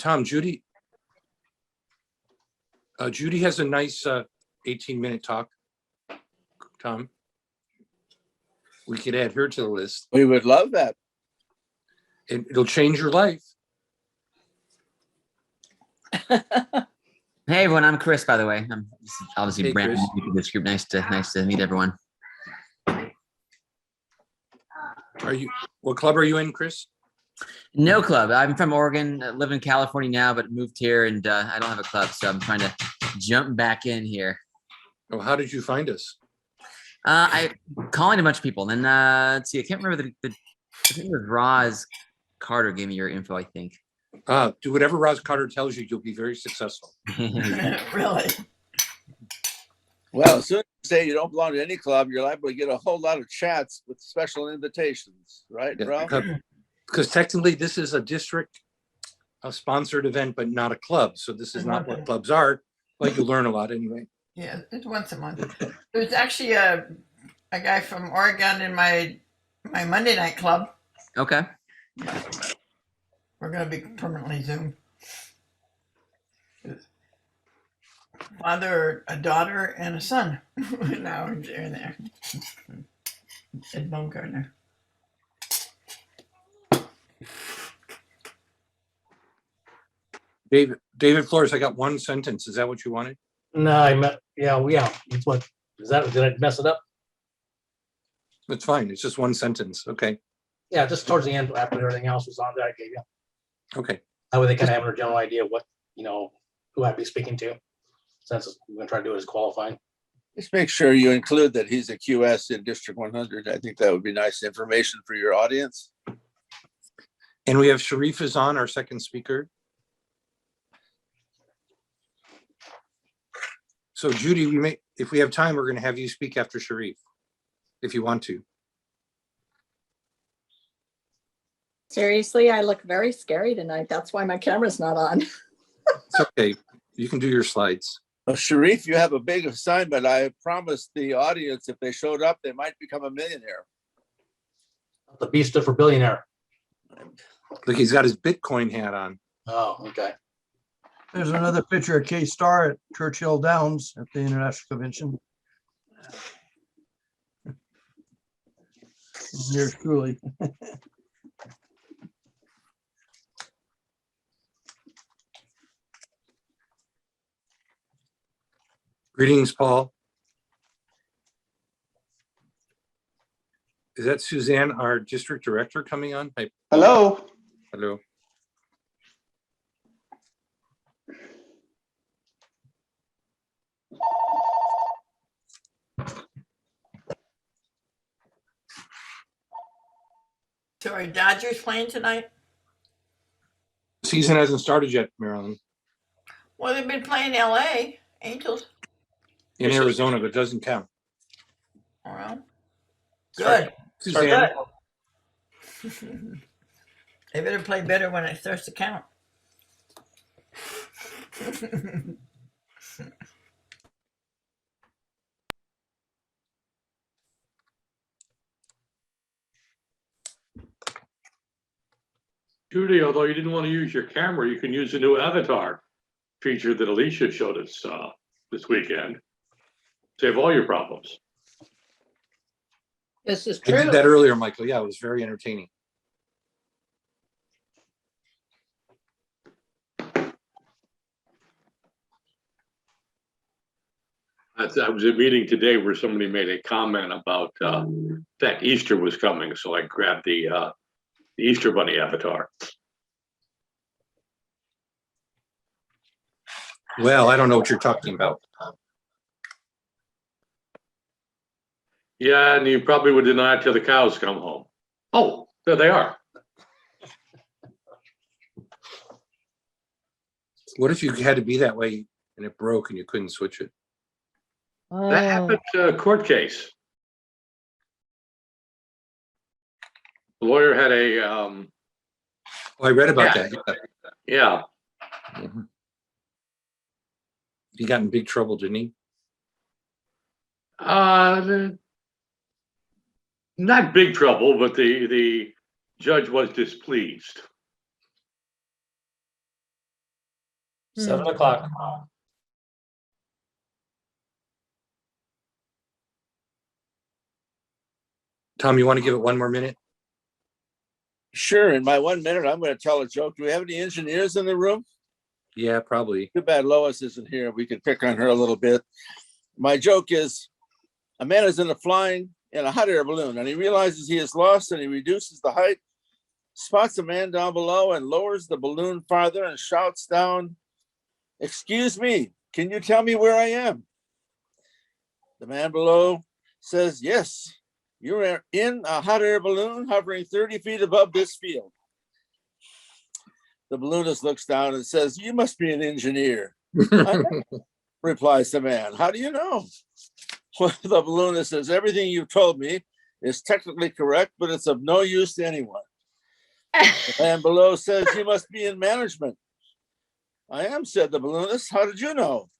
Tom, Judy has a nice 18-minute talk. Tom, we could add her to the list. We would love that. It'll change your life. Hey everyone, I'm Chris, by the way. I'm obviously Hey, brand Chris. new to this group. Nice to meet everyone. What club are you in, Chris? No club. I'm from Oregon, live in California now, but moved here and I don't have a club, so I'm trying to jump back in here. Oh, how did you find us? I calling a bunch of people. Then let's see. I can't remember I think it was Roz Carter gave me your info. I think. Do whatever Roz Carter tells you. You'll be very successful. Really? Well, as soon as you say you don't belong to any club, you're liable to get a whole lot of chats with special invitations, right, Ralph? Because technically this is a district sponsored event, but not a club. So this is not what clubs are, but you learn a lot anyway. Yeah, it's once a month. There's actually a guy from Oregon in my Monday night club. Okay. We're going to be permanently Zoom. Father, a daughter, and a son. Now they're in there. Ed Baumgartner. David Flores, I got one sentence. Is that what you wanted? No, yeah. It's what is that? Did I mess it up? It's fine. It's just one sentence. Okay. Yeah, just towards the end after everything else was on there, I gave you. Okay. That way they kind of have a general idea of what, who I'd be speaking to. Since we're going to try to do it as qualifying. Just make sure you include that he's a QS in District 100. I think that would be nice information for your audience. And we have Sharif is on, our second speaker. So Judy, if we have time, we're going to have you speak after Sharif, if you want to. Seriously, I look very scary tonight. That's why my camera's not on. It's okay. You can do your slides. Well, Sharif, you have a big assignment. I promised the audience if they showed up, they might become a millionaire. The B stood for billionaire. Look, he's got his Bitcoin hat on. Oh, okay. There's another picture of K-Star at Churchill Downs at the International Convention. Yours truly. Greetings, Paul. Is that Suzanne, our district director, coming on? Hi. Hello. Hello. So are Dodgers playing tonight? Season hasn't started yet, Marilyn. Well, they've been playing LA Angels. In Arizona, but it doesn't count. Well, good. Suzanne. Good. They better play better when it starts to count. Judy, although you didn't want to use your camera, you can use the new avatar feature that Alicia showed us this weekend. Save all your problems. This is I true. did that earlier, Michael. Yeah, it was very entertaining. I was at a meeting today where somebody made a comment about that Easter was coming, so I grabbed the Easter Bunny avatar. Well, I don't know what you're talking about. Yeah, and you probably would deny it till the cows come home. Oh, there they are. What if you had to be that way and it broke and you couldn't switch it? That happened court case. The lawyer had a Oh, I read about that. yeah. Mhm. He got in big trouble, didn't he? Not big trouble, but the judge was displeased. 7 o'clock. Tom, you want to give it one more minute? Sure. In my 1 minute, I'm going to tell a joke. Do we have any engineers in the room? Yeah, probably. Too bad Lois isn't here. We could pick on her a little bit. My joke is a man is flying in a hot air balloon and he realizes he is lost and he reduces the height, spots a man down below and lowers the balloon farther and shouts down, "Excuse me, can you tell me where I am?" The man below says, "Yes, you are in a hot air balloon hovering 30 feet above this field." The balloonist looks down and says, "You must be an engineer." Replies the man. "How do you know?" Well, the balloonist says, "Everything you've told me is technically correct, but it's of no use to anyone." The man below says, "You must be in management." "I am," said the balloonist. "How did you know?"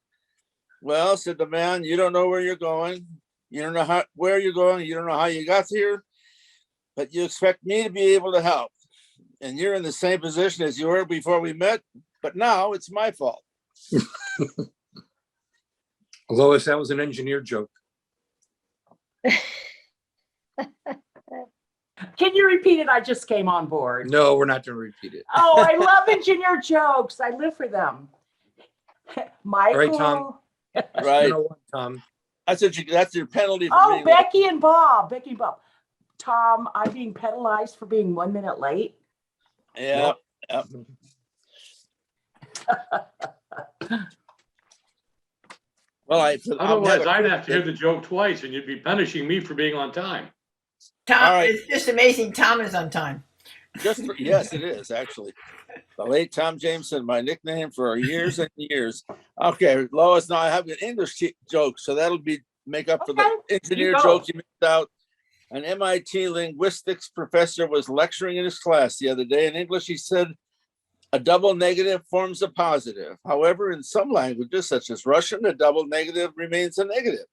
"Well," said the man, "you don't know where you're going. You don't know where you're going. You don't know how you got here, but you expect me to be able to help. And you're in the same position as you were before we met, but now it's my fault." Lois, that was an engineer joke. Can you repeat it? I just came on board. No, we're not going to repeat it. Oh, I love engineer jokes. I live for them. Michael. right, Tom. Right. You know what, Tom? That's your penalty for Oh, being late. Becky and Bob. Becky and Bob. Tom, I'm being penalized for being 1 minute late. Yeah. Yep. Well, Otherwise, I'd have to hear the joke twice and you'd be punishing me for being on time. Tom, All right. it's just amazing. Tom is on time. Yes, it is actually. The late Tom Jameson, my nickname for years and years. Okay, Lois, now I have an English joke, so that'll make up for the engineer joke you missed out. An MIT linguistics professor was lecturing in his class the other day. In English, he said, "A double negative forms a positive. However, in some languages, such as Russian, a double negative remains a negative.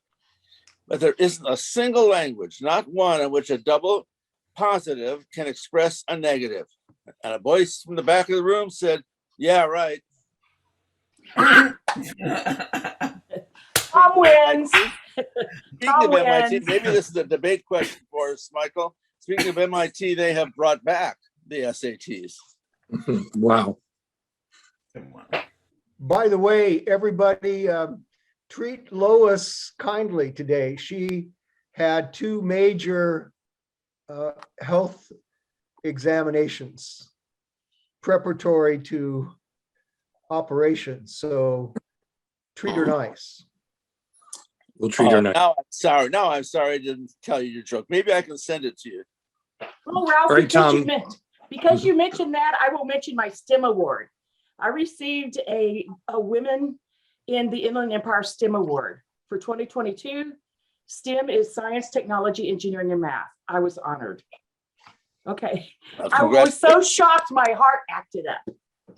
But there isn't a single language, not one, in which a double positive can express a negative." And a voice from the back of the room said, "Yeah, right." Tom wins. Speaking of MIT, maybe this is a debate question for us, Michael. Speaking of MIT, they have brought back the SATs. Wow. By the way, everybody, treat Lois kindly today. She had 2 major health examinations preparatory to operations. So treat her nice. We'll treat her nice. Now I'm sorry I didn't tell you your joke. Maybe I can send it to you. Oh, Ralph, Right, Tom. because you mentioned that, I will mention my STEM award. I received a Women in the Inland Empire STEM award for 2022. STEM is science, technology, engineering, and math. I was honored. Okay. I was so shocked my heart acted up.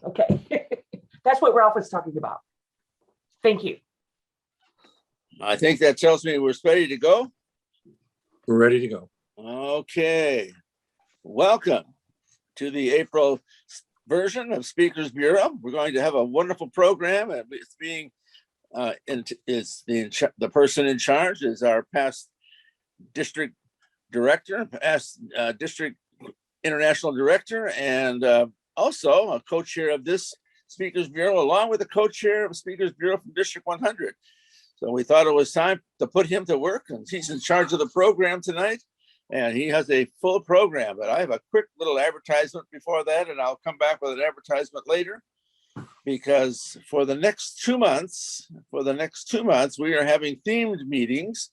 Okay. That's what Ralph was talking about. Thank you. I think that tells me we're ready to go. We're ready to go. Okay. Welcome to the April version of Speakers Bureau. We're going to have a wonderful program. And it's being the person in charge is our past district director, past district international director, and also a co-chair of this Speakers Bureau, along with the co-chair of Speakers Bureau from District 100. So we thought it was time to put him to work, and he's in charge of the program tonight, and he has a full program. But I have a quick little advertisement before that, and I'll come back with an advertisement later, because for the next 2 months, we are having themed meetings.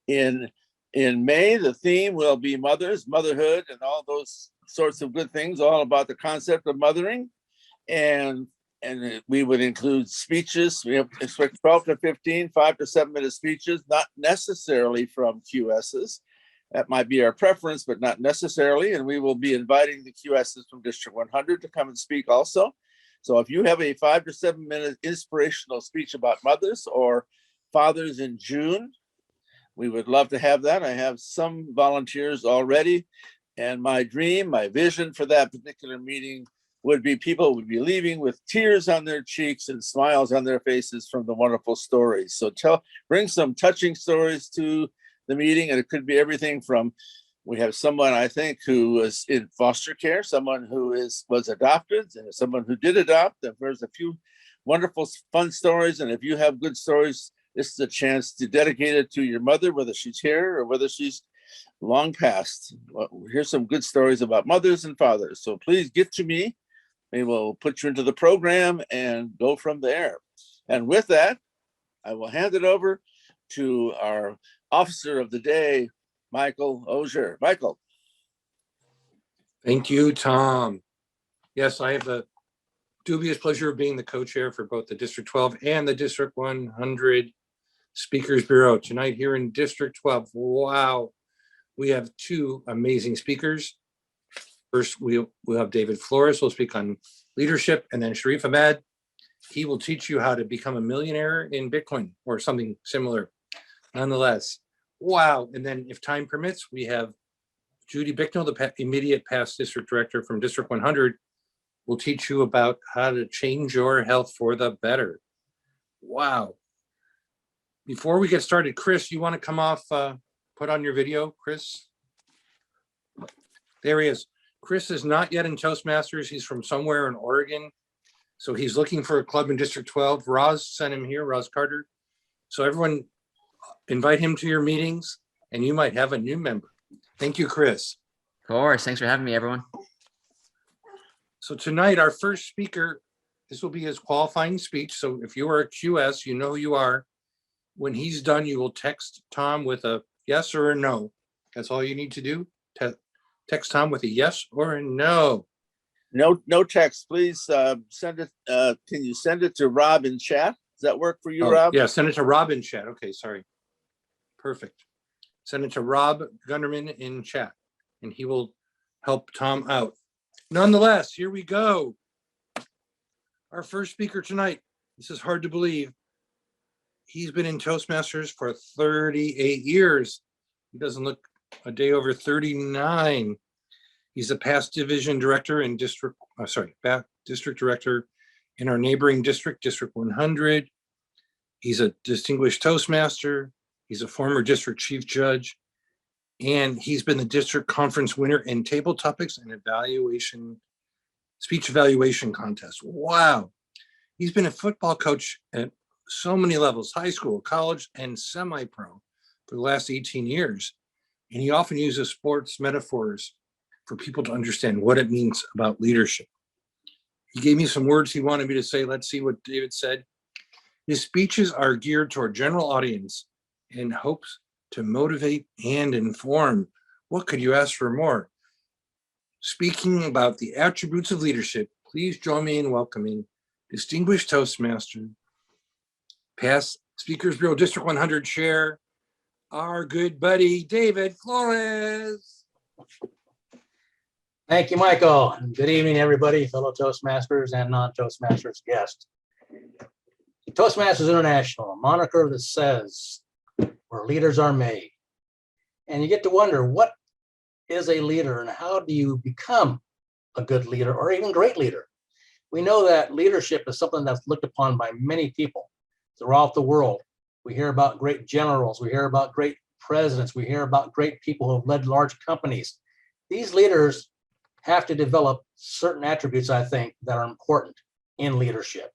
In May, the theme will be mothers, motherhood, and all those sorts of good things, all about the concept of mothering. And we would include speeches. We expect 12 to 15, 5 to 7 minute speeches, not necessarily from QSs. That might be our preference, but not necessarily. And we will be inviting the QSs from District 100 to come and speak also. So if you have a 5 to 7 minute inspirational speech about mothers or fathers in June, we would love to have that. I have some volunteers already. And my dream, my vision for that particular meeting people would be leaving with tears on their cheeks and smiles on their faces from the wonderful stories. So bring some touching stories to the meeting, and it could be everything from, we have someone I think who was in foster care, someone who was adopted, and someone who did adopt. And there's a few wonderful, fun stories. And if you have good stories, this is a chance to dedicate it to your mother, whether she's here or whether she's long past. Well, here's some good stories about mothers and fathers. So please get to me. We will put you into the program and go from there. And with that, I will hand it over to our officer of the day, Michael Ogier. Michael. Thank you, Tom. Yes, I have the dubious pleasure of being the co-chair for both the District 12 and the District 100 Speakers Bureau tonight here in District 12. Wow, we have two amazing speakers. First, we'll have David Flores will speak on leadership, and then Sharif Ahmed. He will teach you how to become a millionaire in Bitcoin or something similar. Nonetheless, wow. And then if time permits, we have Judie Bicknell, the immediate past district director from District 100, will teach you about how to change your health for the better. Wow. Before we get started, Chris, you want to come off, put on your video, Chris? There he is. Chris is not yet in Toastmasters. He's from somewhere in Oregon. So he's looking for a club in District 12. Roz sent him here, Roz Carter. So everyone invite him to your meetings and you might have a new member. Thank you, Chris. Of course. Thanks for having me, everyone. So tonight, our first speaker, this will be his qualifying speech. So if you are a QS, you know who you are. When he's done, you will text Tom with a yes or a no. That's all you need to do. Text Tom with a yes or a no. No text, please. Send it. Can you send it to Rob in chat? Does that work for you, Oh, Rob? yeah, send it to Rob in chat. Okay, sorry. Perfect. Send it to Rob Gunderman in chat, and he will help Tom out. Nonetheless, here we go. Our first speaker tonight. This is hard to believe. He's been in Toastmasters for 38 years. He doesn't look a day over 39. He's a past division director in district director in our neighboring district, District 100. He's a distinguished Toastmaster. He's a former district chief judge, and he's been the district conference winner in table topics and speech evaluation contest. Wow. He's been a football coach at so many levels, high school, college, and semi-pro for the last 18 years. And he often uses sports metaphors for people to understand what it means about leadership. He gave me some words he wanted me to say. Let's see what David said. His speeches are geared toward general audience in hopes to motivate and inform. What could you ask for more? Speaking about the attributes of leadership, please join me in welcoming distinguished Toastmaster, past Speakers Bureau District 100 Chair, our good buddy, David Flores. Thank you, Michael. Good evening, everybody, fellow Toastmasters and non-Toastmasters guests. Toastmasters International, a moniker that says where leaders are made. And you get to wonder, what is a leader and how do you become a good leader or even great leader? We know that leadership is something that's looked upon by many people throughout the world. We hear about great generals, we hear about great presidents, we hear about great people who have led large companies. These leaders have to develop certain attributes, I think, that are important in leadership.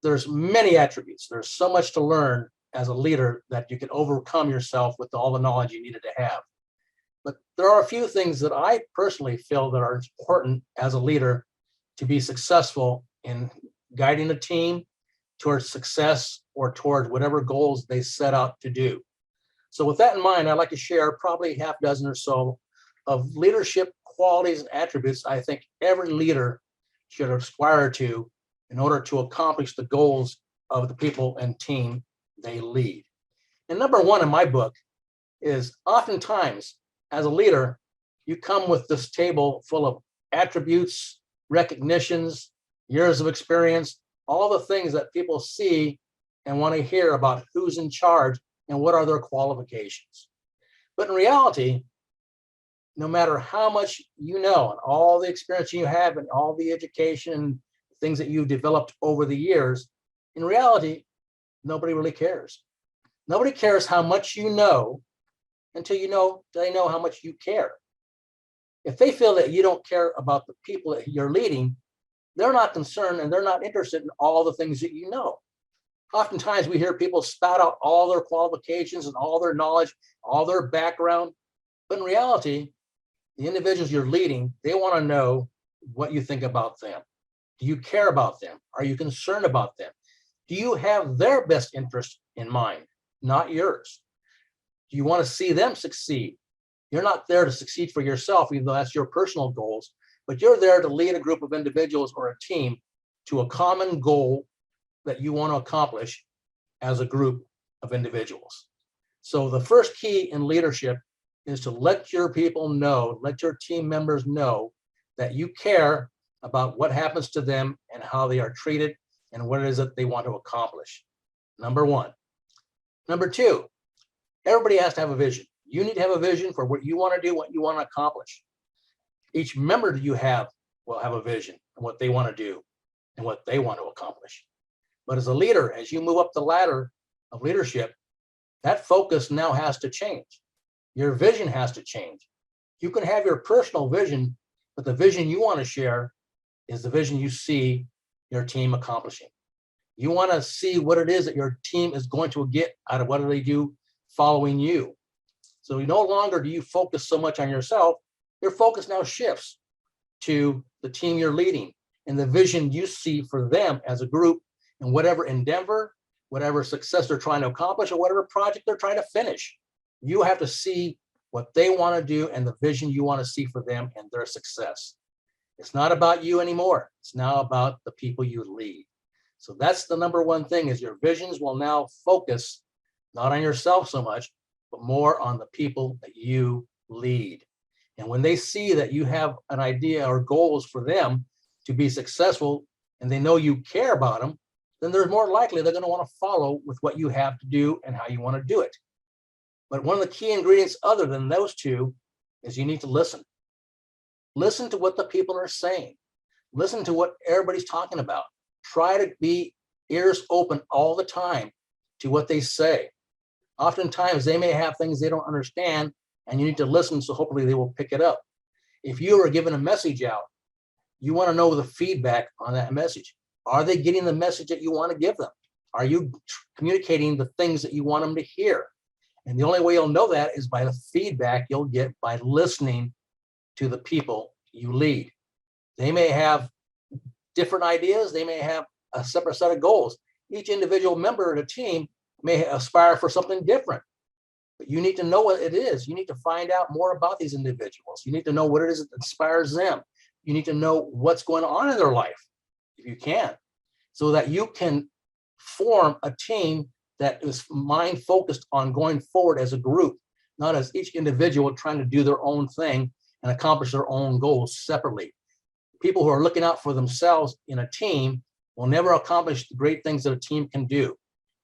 There's many attributes. There's so much to learn as a leader that you can overcome yourself with all the knowledge you needed to have. But there are a few things that I personally feel that are important as a leader to be successful in guiding a team towards success or towards whatever goals they set out to do. So with that in mind, I'd like to share probably half a dozen or so of leadership qualities and attributes I think every leader should aspire to in order to accomplish the goals of the people and team they lead. And number one in my book is oftentimes as a leader, you come with this table full of attributes, recognitions, years of experience, all the things that people see and want to hear about who's in charge and what are their qualifications. But in reality, no matter how much you know and all the experience you have and all the education and things that you've developed over the years, in reality, nobody really cares. Nobody cares how much you know until they know how much you care. If they feel that you don't care about the people that you're leading, they're not concerned and they're not interested in all the things that you know. Oftentimes we hear people spout out all their qualifications and all their knowledge, all their background. But in reality, the individuals you're leading, they want to know what you think about them. Do you care about them? Are you concerned about them? Do you have their best interest in mind, not yours? Do you want to see them succeed? You're not there to succeed for yourself, even though that's your personal goals, but you're there to lead a group of individuals or a team to a common goal that you want to accomplish as a group of individuals. So the first key in leadership is to let your people know, let your team members know that you care about what happens to them and how they are treated and what it is that they want to accomplish. Number one. Number two, everybody has to have a vision. You need to have a vision for what you want to do, what you want to accomplish. Each member that you have will have a vision and what they want to do and what they want to accomplish. But as a leader, as you move up the ladder of leadership, that focus now has to change. Your vision has to change. You can have your personal vision, but the vision you want to share is the vision you see your team accomplishing. You want to see what it is that your team is going to get out of what they do following you. So no longer do you focus so much on yourself. Your focus now shifts to the team you're leading and the vision you see for them as a group and whatever endeavor, whatever success they're trying to accomplish, or whatever project they're trying to finish. You have to see what they want to do and the vision you want to see for them and their success. It's not about you anymore. It's now about the people you lead. So that's the number one thing, is your visions will now focus not on yourself so much, but more on the people that you lead. And when they see that you have an idea or goals for them to be successful and they know you care about them, then they're more likely they're going to want to follow with what you have to do and how you want to do it. But one of the key ingredients other than those two is you need to listen. Listen to what the people are saying. Listen to what everybody's talking about. Try to be ears open all the time to what they say. Oftentimes they may have things they don't understand and you need to listen, so hopefully they will pick it up. If you are given a message out, you want to know the feedback on that message. Are they getting the message that you want to give them? Are you communicating the things that you want them to hear? And the only way you'll know that is by the feedback you'll get by listening to the people you lead. They may have different ideas. They may have a separate set of goals. Each individual member of the team may aspire for something different, but you need to know what it is. You need to find out more about these individuals. You need to know what it is that inspires them. You need to know what's going on in their life, if you can, so that you can form a team that is mind focused on going forward as a group, not as each individual trying to do their own thing and accomplish their own goals separately. People who are looking out for themselves in a team will never accomplish the great things that a team can do.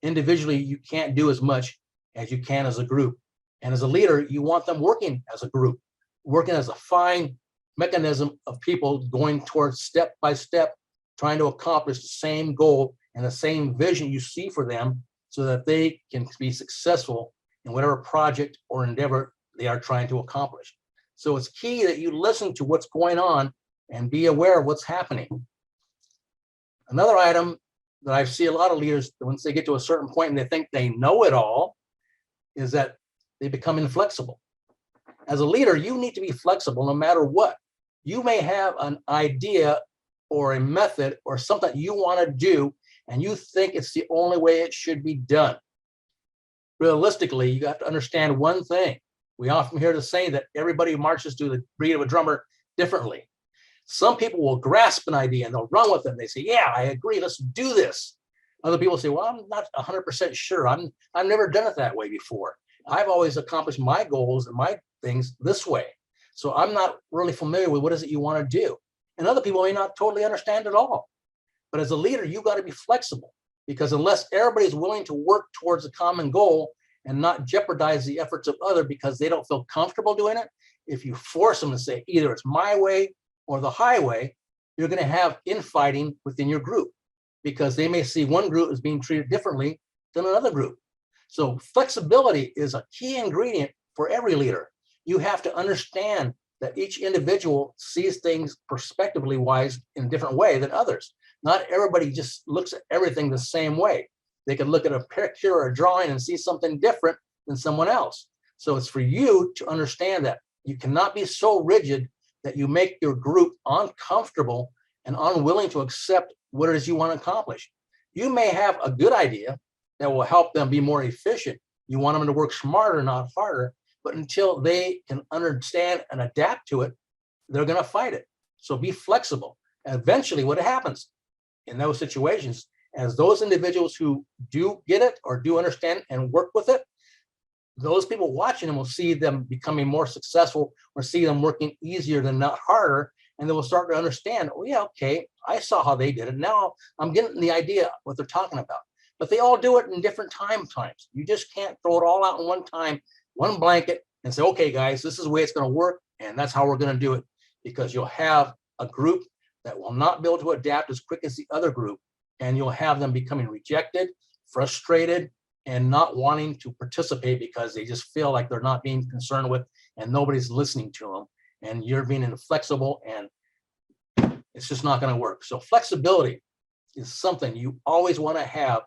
Individually, you can't do as much as you can as a group. And as a leader, you want them working as a group, working as a fine mechanism of people going towards step by step, trying to accomplish the same goal and the same vision you see for them so that they can be successful in whatever project or endeavor they are trying to accomplish. So it's key that you listen to what's going on and be aware of what's happening. Another item that I see a lot of leaders, once they get to a certain point and they think they know it all, is that they become inflexible. As a leader, you need to be flexible no matter what. You may have an idea or a method or something you want to do, and you think it's the only way it should be done. Realistically, you have to understand one thing. We often hear the saying that everybody marches to the beat of a drummer differently. Some people will grasp an idea and they'll run with it. And they say, yeah, I agree, let's do this. Other people say, well, I'm not 100% sure. I've never done it that way before. I've always accomplished my goals and my things this way. So I'm not really familiar with what is it you want to do. And other people may not totally understand at all. But as a leader, you got to be flexible, because unless everybody is willing to work towards a common goal and not jeopardize the efforts of others because they don't feel comfortable doing it, if you force them to say either it's my way or the highway, you're going to have infighting within your group because they may see one group as being treated differently than another group. So flexibility is a key ingredient for every leader. You have to understand that each individual sees things perspectively wise in a different way than others. Not everybody just looks at everything the same way. They could look at a picture or a drawing and see something different than someone else. So it's for you to understand that you cannot be so rigid that you make your group uncomfortable and unwilling to accept what it is you want to accomplish. You may have a good idea that will help them be more efficient. You want them to work smarter, not harder, but until they can understand and adapt to it, they're going to fight it. So be flexible. And eventually what happens in those situations, as those individuals who do get it or do understand and work with it, those people watching them will see them becoming more successful or see them working easier than not harder. And they will start to understand, oh yeah, okay, I saw how they did it. Now I'm getting the idea what they're talking about. But they all do it in different times. You just can't throw it all out in one time, one blanket, and say, okay, guys, this is the way it's going to work. And that's how we're going to do it. Because you'll have a group that will not be able to adapt as quick as the other group. And you'll have them becoming rejected, frustrated, and not wanting to participate because they just feel like they're not being concerned with and nobody's listening to them. And you're being inflexible and it's just not going to work. So flexibility is something you always want to have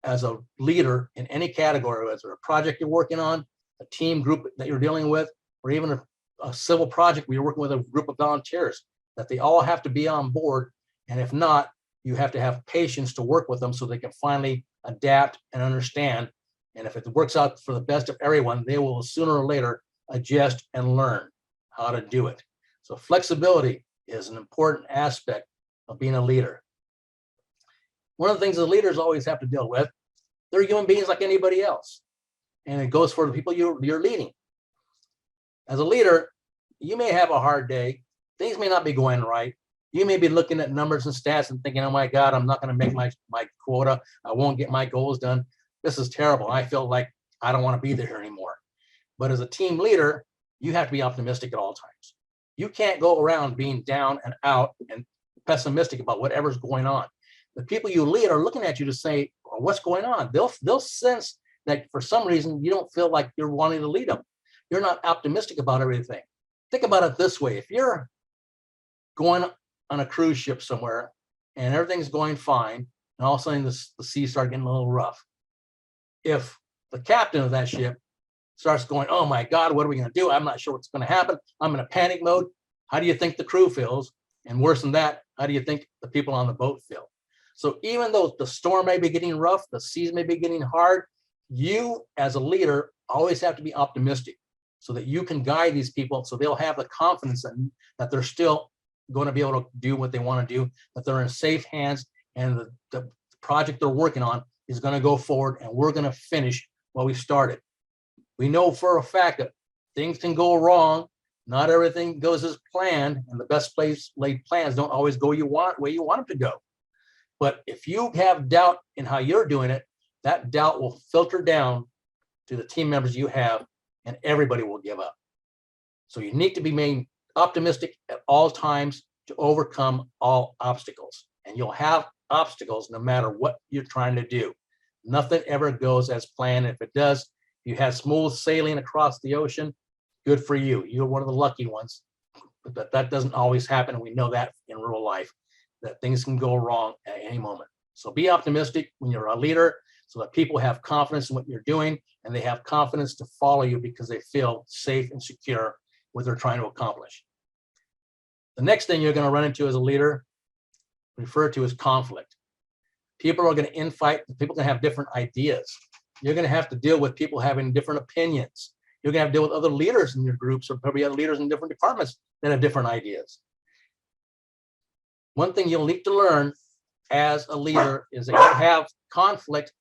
as a leader in any category, whether it's a project you're working on, a team group that you're dealing with, or even a civil project where you're working with a group of volunteers, that they all have to be on board. And if not, you have to have patience to work with them so they can finally adapt and understand. And if it works out for the best of everyone, they will sooner or later adjust and learn how to do it. So flexibility is an important aspect of being a leader. One of the things the leaders always have to deal with, they're human beings like anybody else. And it goes for the people you're leading. As a leader, you may have a hard day. Things may not be going right. You may be looking at numbers and stats and thinking, oh my God, I'm not going to make my quota. I won't get my goals done. This is terrible. I feel like I don't want to be there anymore. But as a team leader, you have to be optimistic at all times. You can't go around being down and out and pessimistic about whatever's going on. The people you lead are looking at you to say, well, what's going on? They'll sense that for some reason you don't feel like you're wanting to lead them. You're not optimistic about everything. Think about it this way. If you're going on a cruise ship somewhere and everything's going fine, and all of a sudden the seas start getting a little rough. If the captain of that ship starts going, oh my God, what are we going to do? I'm not sure what's going to happen. I'm in a panic mode. How do you think the crew feels? And worse than that, how do you think the people on the boat feel? So even though the storm may be getting rough, the seas may be getting hard, you as a leader always have to be optimistic so that you can guide these people so they'll have the confidence that they're still going to be able to do what they want to do, that they're in safe hands, and the project they're working on is going to go forward and we're going to finish what we started. We know for a fact that things can go wrong. Not everything goes as planned, and the best laid plans don't always go where you want them to go. But if you have doubt in how you're doing it, that doubt will filter down to the team members you have, and everybody will give up. So you need to be optimistic at all times to overcome all obstacles. And you'll have obstacles no matter what you're trying to do. Nothing ever goes as planned. If it does, you have smooth sailing across the ocean, good for you. You're one of the lucky ones. But that doesn't always happen. And we know that in real life, that things can go wrong at any moment. So be optimistic when you're a leader so that people have confidence in what you're doing and they have confidence to follow you because they feel safe and secure what they're trying to accomplish. The next thing you're going to run into as a leader, referred to as conflict. People are going to infight. People are going to have different ideas. You're going to have to deal with people having different opinions. You're going to have to deal with other leaders in your groups or probably other leaders in different departments that have different ideas. One thing you'll need to learn as a leader is that you have conflict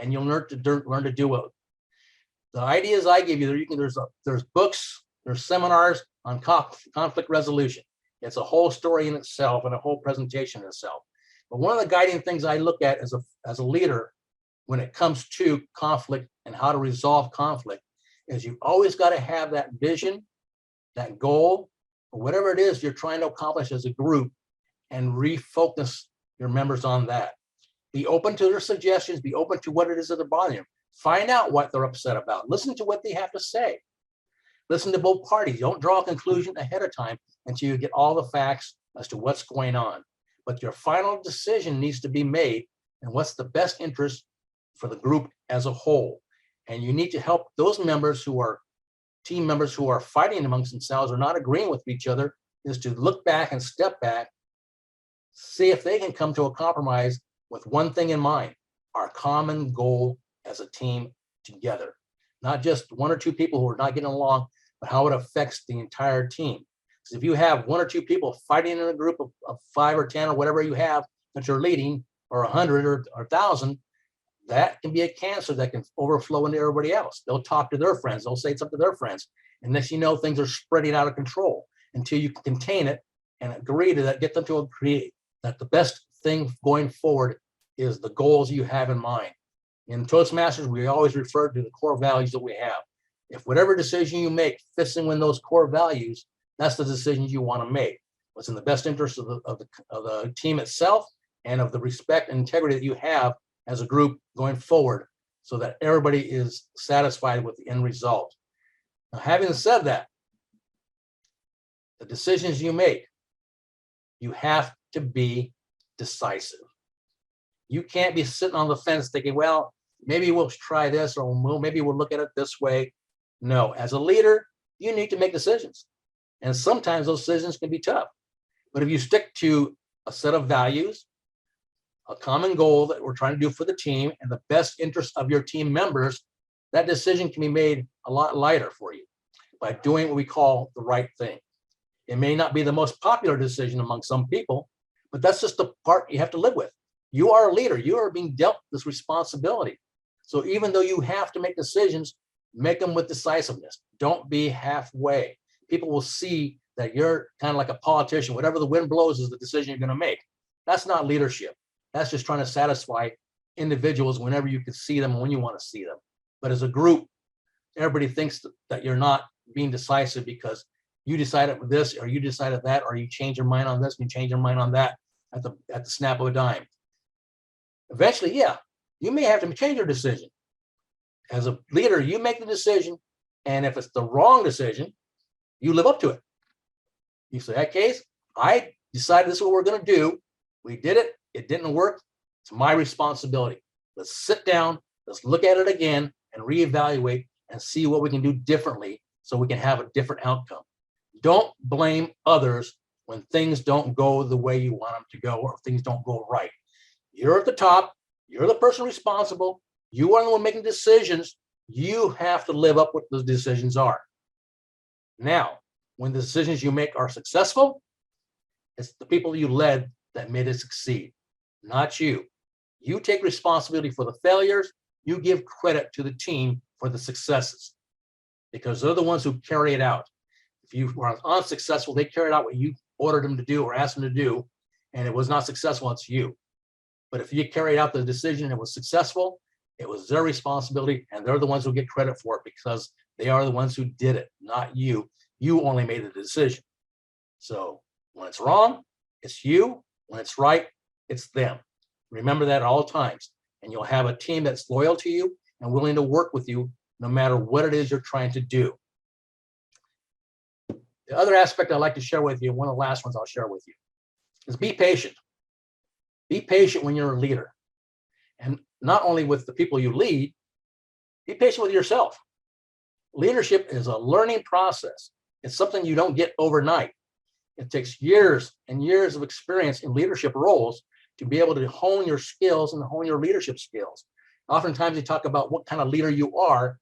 and you'll learn to do it. The ideas I give you, there's books, there's seminars on conflict resolution. It's a whole story in itself and a whole presentation in itself. But one of the guiding things I look at as a leader when it comes to conflict and how to resolve conflict is you always got to have that vision, that goal or whatever it is you're trying to accomplish as a group and refocus your members on that. Be open to their suggestions, be open to what it is that they're bothering them. Find out what they're upset about. Listen to what they have to say. Listen to both parties. Don't draw a conclusion ahead of time until you get all the facts as to what's going on. But your final decision needs to be made and what's the best interest for the group as a whole. And you need to help those members who are team members who are fighting amongst themselves or not agreeing with each other, is to look back and step back, see if they can come to a compromise with one thing in mind, our common goal as a team together. Not just one or two people who are not getting along, but how it affects the entire team. Because if you have one or two people fighting in a group of 5 or 10 or whatever you have that you're leading, or 100 or 1,000, that can be a cancer that can overflow into everybody else. They'll talk to their friends, they'll say something to their friends. And next you know, things are spreading out of control until you can contain it and agree to that, get them to agree that the best thing going forward is the goals you have in mind. In Toastmasters, we always refer to the core values that we have. If whatever decision you make fits in with those core values, that's the decisions you want to make. What's in the best interest of the team itself and of the respect and integrity that you have as a group going forward, so that everybody is satisfied with the end result. Now, having said that, the decisions you make, you have to be decisive. You can't be sitting on the fence thinking, well, maybe we'll try this, or maybe we'll look at it this way. No, as a leader, you need to make decisions. And sometimes those decisions can be tough. But if you stick to a set of values, a common goal that we're trying to do for the team and the best interest of your team members, that decision can be made a lot lighter for you by doing what we call the right thing. It may not be the most popular decision among some people, but that's just the part you have to live with. You are a leader. You are being dealt this responsibility. So even though you have to make decisions, make them with decisiveness. Don't be halfway. People will see that you're kind of like a politician. Whatever the wind blows is the decision you're going to make. That's not leadership. That's just trying to satisfy individuals whenever you can see them and when you want to see them. But as a group, everybody thinks that you're not being decisive because you decided this or you decided that, or you change your mind on this and you change your mind on that at the snap of a dime. Eventually, yeah, you may have to change your decision. As a leader, you make the decision, and if it's the wrong decision, you live up to it. You say, that case, I decided this is what we're going to do. We did it. It didn't work. It's my responsibility. Let's sit down. Let's look at it again and reevaluate and see what we can do differently so we can have a different outcome. Don't blame others when things don't go the way you want them to go or things don't go right. You're at the top. You're the person responsible. You are the one making decisions. You have to live up what those decisions are. Now, when the decisions you make are successful, it's the people you led that made it succeed, not you. You take responsibility for the failures. You give credit to the team for the successes because they're the ones who carry it out. If you were unsuccessful, they carried out what you ordered them to do or asked them to do, and it was not successful, it's you. But if you carried out the decision and it was successful, it was their responsibility, and they're the ones who get credit for it because they are the ones who did it, not you. You only made the decision. So when it's wrong, it's you. When it's right, it's them. Remember that at all times, and you'll have a team that's loyal to you and willing to work with you no matter what it is you're trying to do. The other aspect I'd like to share with you, one of the last ones I'll share with you, is be patient. Be patient when you're a leader. And not only with the people you lead, be patient with yourself. Leadership is a learning process. It's something you don't get overnight. It takes years and years of experience in leadership roles to be able to hone your skills and hone your leadership skills. Oftentimes you talk about what kind of leader you are.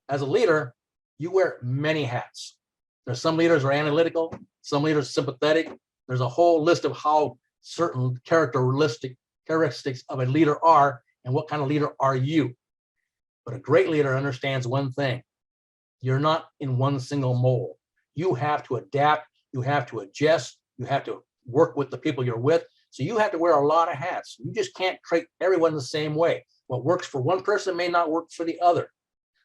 As a leader, you wear many hats. There's some leaders are analytical, some leaders sympathetic. There's a whole list of how certain characteristics of a leader are and what kind of leader are you. But a great leader understands one thing. You're not in one single mold. You have to adapt. You have to adjust. You have to work with the people you're with. So you have to wear a lot of hats. You just can't treat everyone the same way. What works for one person may not work for the other.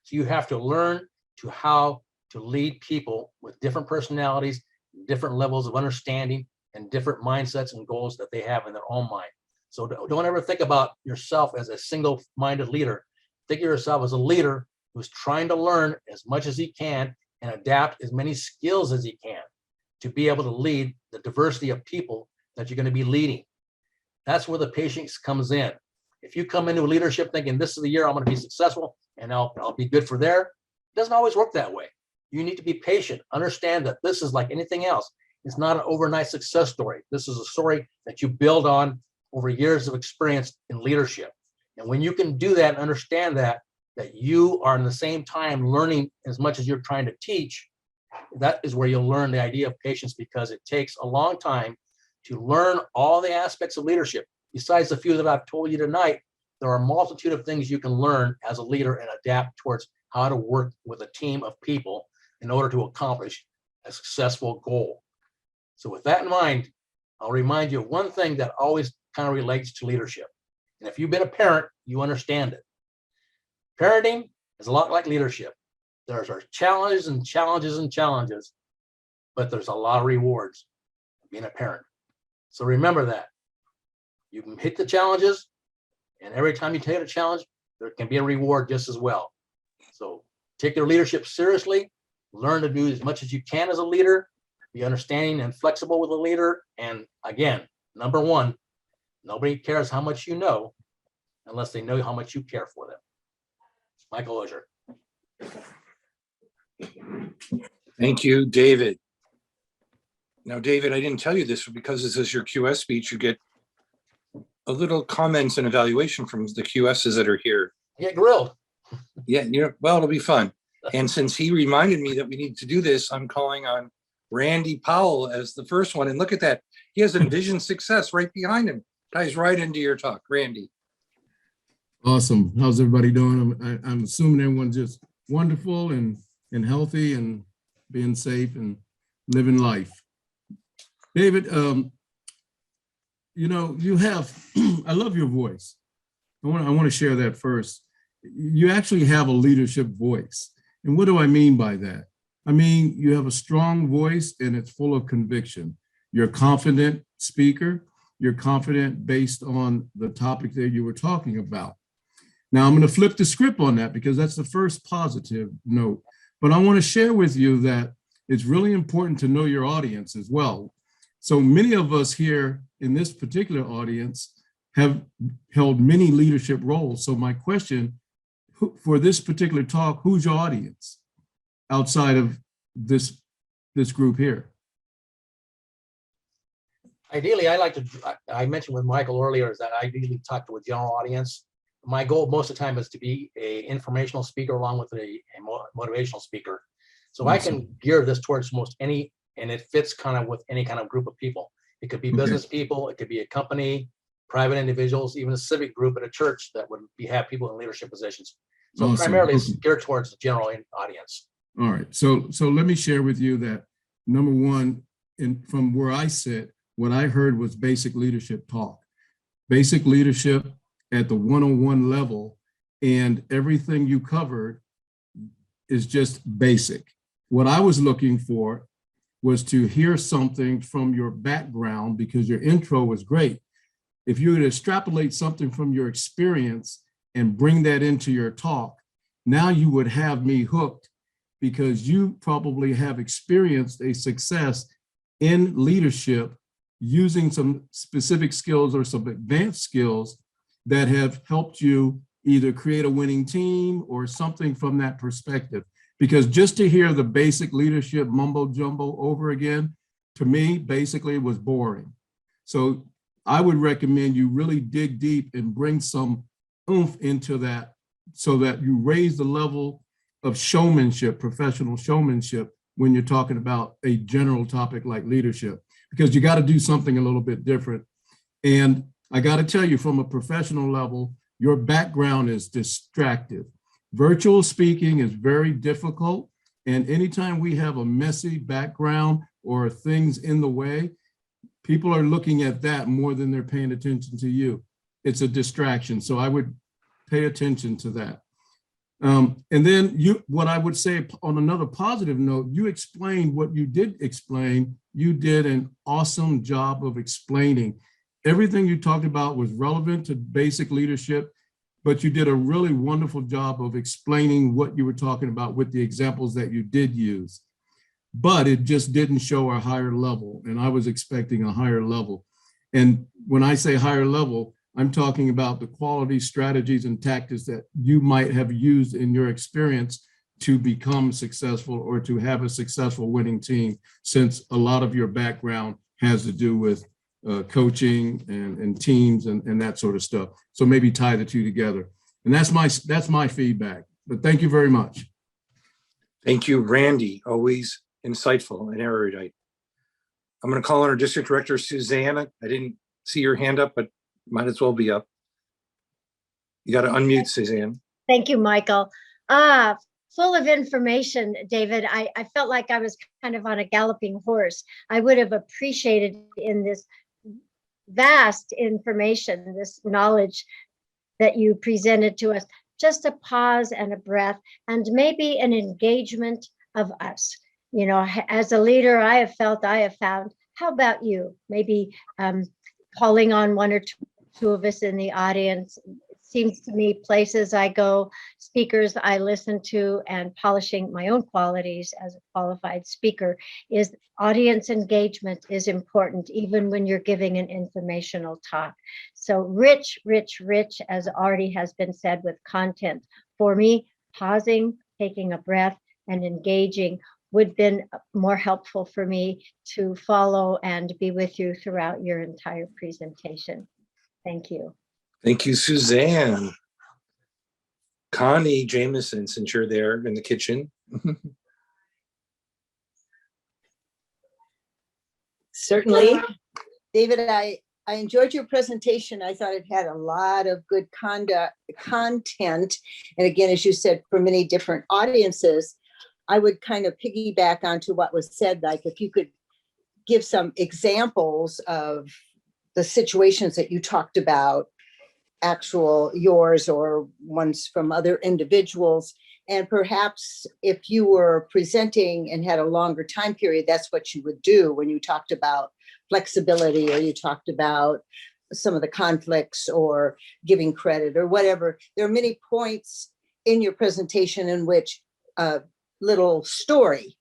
So you have to learn to how to lead people with different personalities, different levels of understanding, and different mindsets and goals that they have in their own mind. So don't ever think about yourself as a single-minded leader. Think of yourself as a leader who's trying to learn as much as he can and adapt as many skills as he can to be able to lead the diversity of people that you're going to be leading. That's where the patience comes in. If you come into leadership thinking this is the year I'm going to be successful and I'll be good for there, it doesn't always work that way. You need to be patient. Understand that this is like anything else. It's not an overnight success story. This is a story that you build on over years of experience in leadership. And when you can do that and understand that you are in the same time learning as much as you're trying to teach, that is where you'll learn the idea of patience, because it takes a long time to learn all the aspects of leadership. Besides the few that I've told you tonight, there are a multitude of things you can learn as a leader and adapt towards how to work with a team of people in order to accomplish a successful goal. So with that in mind, I'll remind you of one thing that always kind of relates to leadership. And if you've been a parent, you understand it. Parenting is a lot like leadership. There's our challenges and challenges and challenges, but there's a lot of rewards of being a parent. So remember that. You can hit the challenges, and every time you take a challenge, there can be a reward just as well. So take your leadership seriously, learn to do as much as you can as a leader, be understanding and flexible with a leader. And again, number one, nobody cares how much you know unless they know how much you care for them. Michael Ozier. Thank you, David. Now, David, I didn't tell you this, but because this is your QS speech, you get a little comments and evaluation from the QSs that are here. Get grilled. Yeah, well, it'll be fun. And since he reminded me that we need to do this, I'm calling on Randy Powell as the first one. And look at that. He has Envision Success right behind him. Ties right into your talk, Randy. Awesome. How's everybody doing? I'm assuming everyone's just wonderful and healthy and being safe and living life. David, you have, I love your voice. I want to share that first. You actually have a leadership voice. And what do I mean by that? I mean, you have a strong voice and it's full of conviction. You're a confident speaker. You're confident based on the topic that you were talking about. Now, I'm going to flip the script on that because that's the first positive note. But I want to share with you that it's really important to know your audience as well. So many of us here in this particular audience have held many leadership roles. So my question for this particular talk, who's your audience outside of this group here? Ideally, I mentioned with Michael earlier is that I usually talk to a general audience. My goal most of the time is to be an informational speaker along with a motivational speaker. So awesome. I can gear this towards most any, and it fits kind of with any kind of group of people. It could be business people, it could be a company, private individuals, even a civic group at a church that would have people in leadership positions. So awesome. Primarily it's geared towards the general audience. All right, so let me share with you that number one, from where I sit, what I heard was basic leadership talk. Basic leadership at the 101 level, and everything you covered is just basic. What I was looking for was to hear something from your background because your intro was great. If you would extrapolate something from your experience and bring that into your talk, now you would have me hooked because you probably have experienced a success in leadership using some specific skills or some advanced skills that have helped you either create a winning team or something from that perspective. Because just to hear the basic leadership mumbo jumbo over again, to me, basically was boring. So I would recommend you really dig deep and bring some oomph into that so that you raise the level of showmanship, professional showmanship, when you're talking about a general topic like leadership, because you got to do something a little bit different. And I got to tell you, from a professional level, your background is distractive. Virtual speaking is very difficult. And anytime we have a messy background or things in the way, people are looking at that more than they're paying attention to you. It's a distraction. So I would pay attention to that. And then what I would say on another positive note, you explained what you did explain. You did an awesome job of explaining. Everything you talked about was relevant to basic leadership, but you did a really wonderful job of explaining what you were talking about with the examples that you did use. But it just didn't show a higher level, and I was expecting a higher level. And when I say higher level, I'm talking about the quality, strategies, and tactics that you might have used in your experience to become successful or to have a successful winning team, since a lot of your background has to do with coaching and teams and that sort of stuff. So maybe tie the two together. And that's my feedback. But thank you very much. Thank you, Randy. Always insightful and erudite. I'm going to call on our district director, Susanna. I didn't see your hand up, but might as well be up. You got to unmute, Suzanne. Thank you, Michael. Full of information, David. I felt like I was kind of on a galloping horse. I would have appreciated in this vast information, this knowledge that you presented to us, just a pause and a breath, and maybe an engagement of us. You know, as a leader, I have found, how about you? Maybe calling on one or two of us in the audience. It seems to me places I go, speakers I listen to, and polishing my own qualities as a qualified speaker is audience engagement is important, even when you're giving an informational talk. So rich, as already has been said, with content. For me, pausing, taking a breath, and engaging would have been more helpful for me to follow and be with you throughout your entire presentation. Thank you. Thank you, Suzanne. Connie Jameson, since you're there in the kitchen. Certainly. David, I enjoyed your presentation. I thought it had a lot of good content. And again, as you said, for many different audiences. I would kind of piggyback onto what was said, like if you could give some examples of the situations that you talked about, actual yours or ones from other individuals. And perhaps if you were presenting and had a longer time period, that's what you would do when you talked about flexibility or you talked about some of the conflicts or giving credit or whatever. There are many points in your presentation in which little story,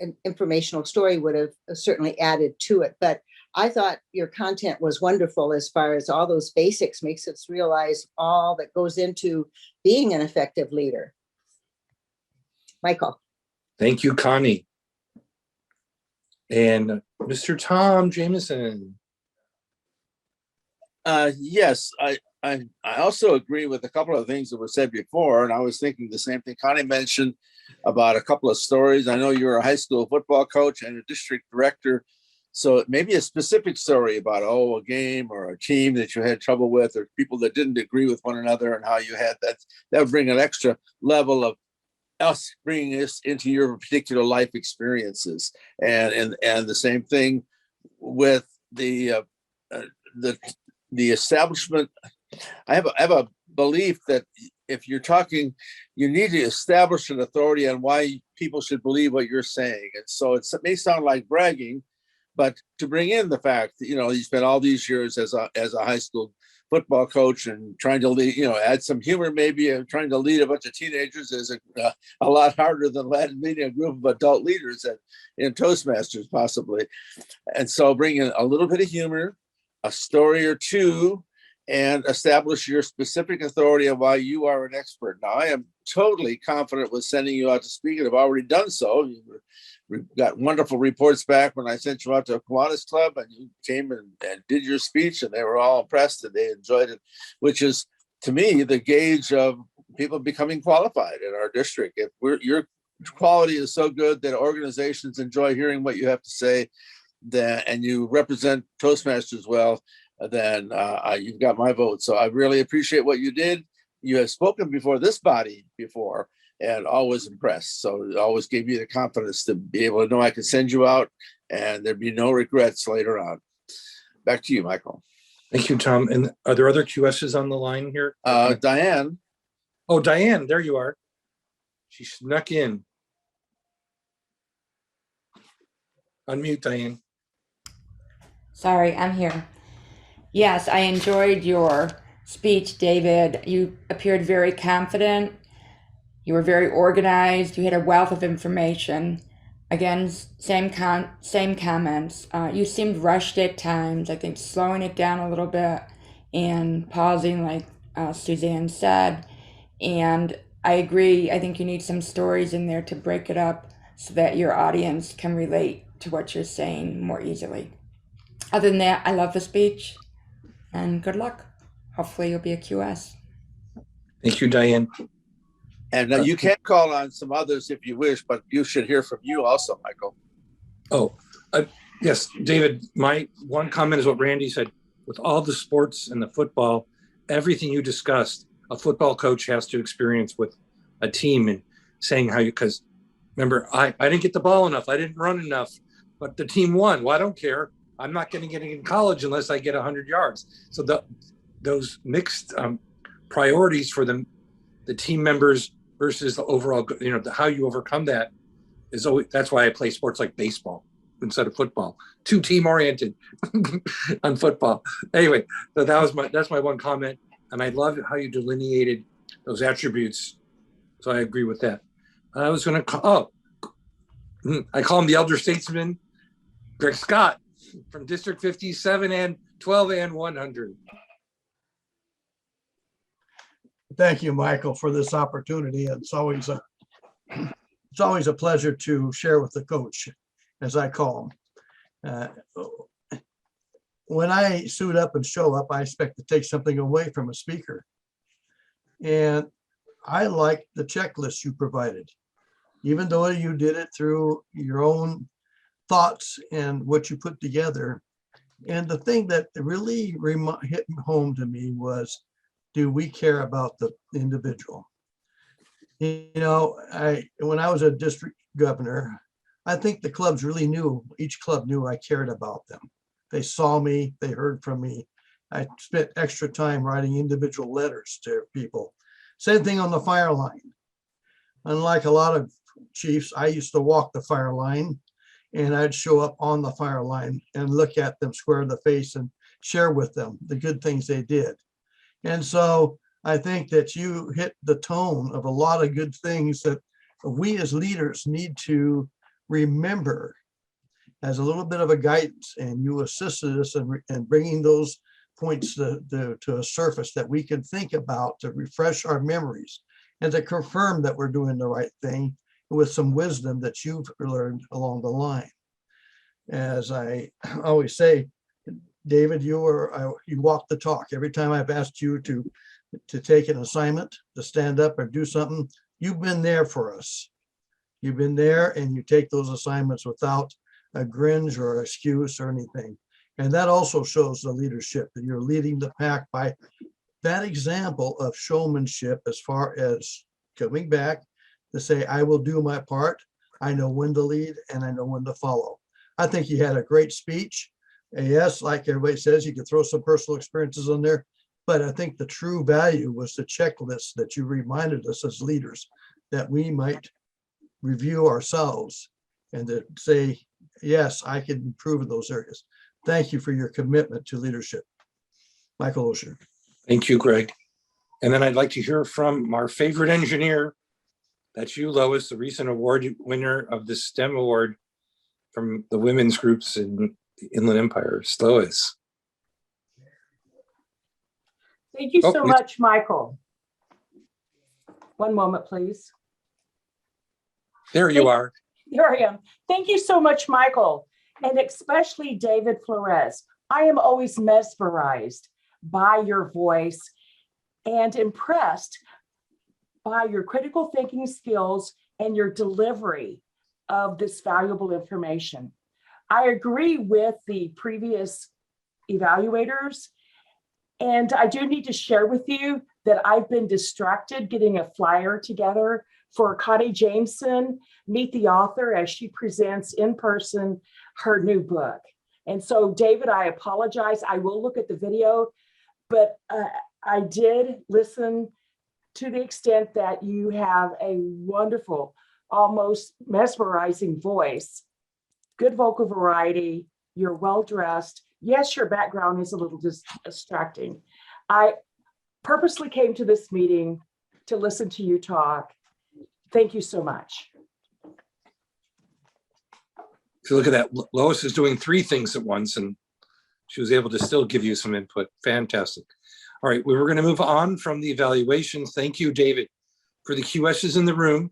an informational story would have certainly added to it. But I thought your content was wonderful as far as all those basics, makes us realize all that goes into being an effective leader. Michael. Thank you, Connie. And Mr. Tom Jameson. Yes, I also agree with a couple of things that were said before, and I was thinking the same thing Connie mentioned about a couple of stories. I know you're a high school football coach and a district director, so maybe a specific story about, a game or a team that you had trouble with or people that didn't agree with one another and how you had that. That would bring an extra level of us bringing this into your particular life experiences. And the same thing with the establishment. I have a belief that if you're talking, you need to establish an authority on why people should believe what you're saying. And so it may sound like bragging, but to bring in the fact that, you spent all these years as a high school football coach and trying to lead, add some humor, maybe trying to lead a bunch of teenagers is a lot harder than leading a group of adult leaders in Toastmasters, possibly. And so bring in a little bit of humor, a story or two, and establish your specific authority on why you are an expert. Now, I am totally confident with sending you out to speak, and have already done so. We got wonderful reports back when I sent you out to a Kiwanis Club, and you came and did your speech, and they were all impressed and they enjoyed it, which is, to me, the gauge of people becoming qualified in our district. If your quality is so good that organizations enjoy hearing what you have to say, and you represent Toastmasters well, then you've got my vote. So I really appreciate what you did. You have spoken before this body before and always impressed. So it always gave me the confidence to be able to know I could send you out and there'd be no regrets later on. Back to you, Michael. Thank you, Tom. And are there other QSs on the line here? Diane. Oh, Diane, there you are. She snuck in. Unmute, Diane. Sorry, I'm here. Yes, I enjoyed your speech, David. You appeared very confident. You were very organized. You had a wealth of information. Again, same comments. You seemed rushed at times. I think slowing it down a little bit and pausing, like Suzanne said. And I agree. I think you need some stories in there to break it up so that your audience can relate to what you're saying more easily. Other than that, I love the speech and good luck. Hopefully you'll be a QS. Thank you, Diane. And you can call on some others if you wish, but you should hear from you also, Michael. Oh, yes, David, my one comment is what Randy said. With all the sports and the football, everything you discussed, a football coach has to experience with a team and saying how you, because remember, I didn't get the ball enough. I didn't run enough, but the team won. Well, I don't care. I'm not going to get in college unless I get 100 yards. So those mixed priorities for the team members versus the overall, how you overcome that is always, that's why I play sports like baseball instead of football, too team oriented on football. Anyway, so that's my one comment. And I love how you delineated those attributes. So I agree with that. I was going to call, I call him the elder statesman, Greg Scott from District 57 and 12 and 100. Thank you, Michael, for this opportunity. It's always a pleasure to share with the coach, as I call him. When I suit up and show up, I expect to take something away from a speaker. And I like the checklist you provided, even though you did it through your own thoughts and what you put together. And the thing that really hit home to me was, do we care about the individual? When I was a district governor, I think the clubs really knew, each club knew I cared about them. They saw me, they heard from me. I spent extra time writing individual letters to people. Same thing on the fire line. Unlike a lot of chiefs, I used to walk the fire line and I'd show up on the fire line and look at them square in the face and share with them the good things they did. And so I think that you hit the tone of a lot of good things that we as leaders need to remember as a little bit of a guidance, and you assisted us in bringing those points to a surface that we can think about to refresh our memories and to confirm that we're doing the right thing with some wisdom that you've learned along the line. As I always say, David, you walk the talk. Every time I've asked you to take an assignment, to stand up or do something, you've been there for us. You've been there and you take those assignments without a gringe or excuse or anything. And that also shows the leadership, that you're leading the pack by that example of showmanship, as far as coming back to say, I will do my part. I know when to lead and I know when to follow. I think you had a great speech. And yes, like everybody says, you can throw some personal experiences on there, but I think the true value was the checklist that you reminded us as leaders that we might review ourselves and to say, yes, I can improve in those areas. Thank you for your commitment to leadership. Michael Osher. Thank you, Greg. And then I'd like to hear from our favorite engineer. That's you, Lois, the recent award winner of the STEM award from the women's groups in the Inland Empire. Lois. Thank you so please. much, Michael. One moment, please. There you are. Here I am. Thank you so much, Michael, and especially David Flores. I am always mesmerized by your voice and impressed by your critical thinking skills and your delivery of this valuable information. I agree with the previous evaluators, and I do need to share with you that I've been distracted getting a flyer together for Connie Jameson, Meet the Author, as she presents in person her new book. And so, David, I apologize. I will look at the video, but I did listen to the extent that you have a wonderful, almost mesmerizing voice, good vocal variety, you're well-dressed. Yes, your background is a little distracting. I purposely came to this meeting to listen to you talk. Thank you so much. If you look at that, Lois is doing 3 things at once, and she was able to still give you some input. Fantastic. All right, we were going to move on from the evaluations. Thank you, David. For the QSs in the room,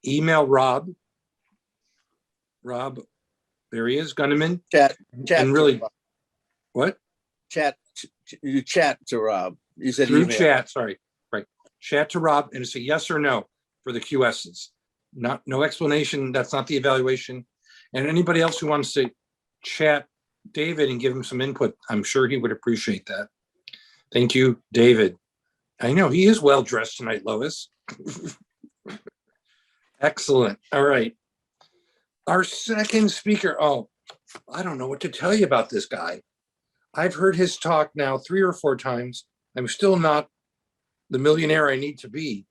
email Rob. Rob, there he is, Gunneman. Chat And really, what? You chat to Rob. You said Through email. chat, sorry, right. Chat to Rob, and it's a yes or no for the QSs. No explanation, that's not the evaluation. And anybody else who wants to chat David and give him some input, I'm sure he would appreciate that. Thank you, David. I know he is well-dressed tonight, Lois. Excellent, all right. Our second speaker, oh, I don't know what to tell you about this guy. I've heard his talk now 3 or 4 times. I'm still not the millionaire I need to be,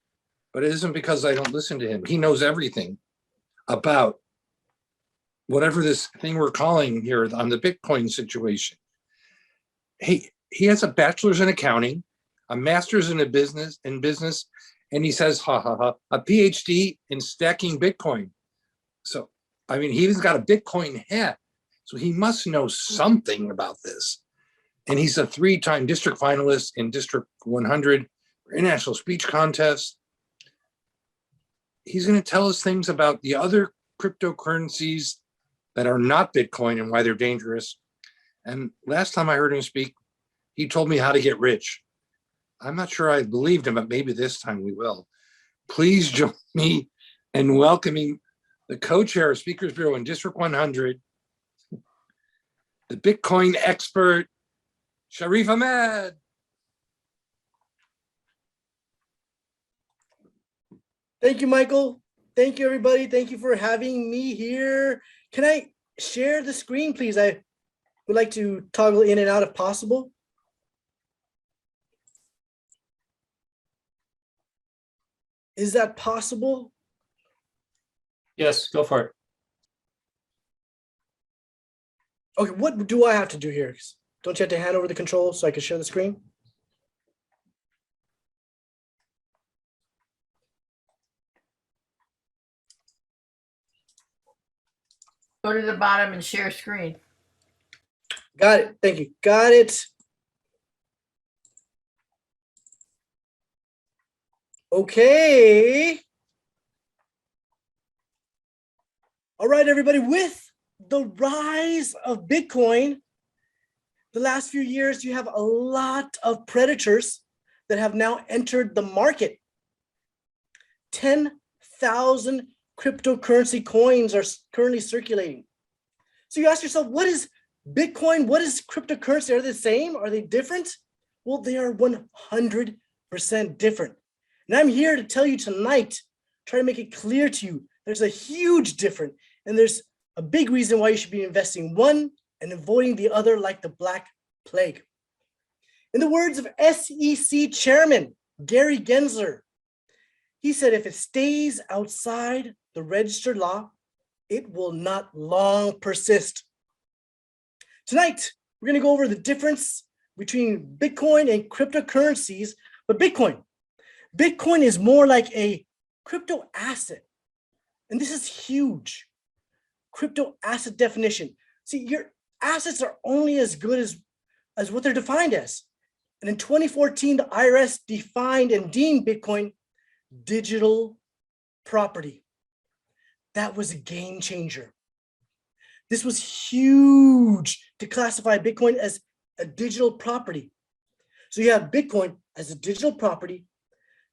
but it isn't because I don't listen to him. He knows everything about whatever this thing we're calling here on the Bitcoin situation. He has a bachelor's in accounting, a master's in business, and he says, a PhD in stacking Bitcoin. So, I mean, he even got a Bitcoin hat. So he must know something about this. And he's a 3-time district finalist in District 100 for International Speech Contest. He's going to tell us things about the other cryptocurrencies that are not Bitcoin and why they're dangerous. And last time I heard him speak, he told me how to get rich. I'm not sure I believed him, but maybe this time we will. Please join me in welcoming the co-chair of Speakers Bureau in District 100, the Bitcoin expert, Sharif Ahmed. Thank you, Michael. Thank you, everybody. Thank you for having me here. Can I share the screen, please? I would like to toggle in and out if possible. Is that possible? Yes, go for it. Okay, what do I have to do here? Don't you have to hand over the controls so I can share the screen? Go to the bottom and share screen. Got it. Thank you. Got it. Okay. All right, everybody. With the rise of Bitcoin, the last few years, you have a lot of predators that have now entered the market. 10,000 cryptocurrency coins are currently circulating. So you ask yourself, what is Bitcoin? What is cryptocurrency? Are they the same? Are they different? Well, they are 100% different. And I'm here to tell you tonight, try to make it clear to you, there's a huge difference, and there's a big reason why you should be investing one and avoiding the other like the Black Plague. In the words of SEC Chairman Gary Gensler, he said, if it stays outside the registered law, it will not long persist. Tonight, we're going to go over the difference between Bitcoin and cryptocurrencies, but Bitcoin is more like a crypto asset. And this is huge. Crypto asset definition. See, your assets are only as good as what they're defined as. And in 2014, the IRS defined and deemed Bitcoin digital property. That was a game changer. This was huge to classify Bitcoin as a digital property. So you have Bitcoin as a digital property.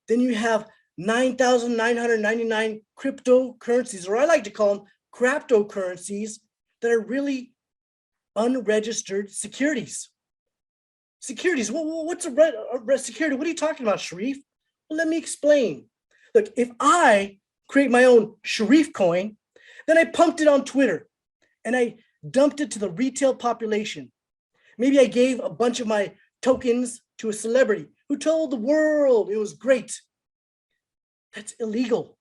Then you have 9,999 cryptocurrencies, or I like to call them craptocurrencies, that are really unregistered securities. Securities, what's a security? What are you talking about, Sharif? Well, let me explain. Look, if I create my own Sharif coin, then I pumped it on Twitter and I dumped it to the retail population. Maybe I gave a bunch of my tokens to a celebrity who told the world it was great. That's illegal.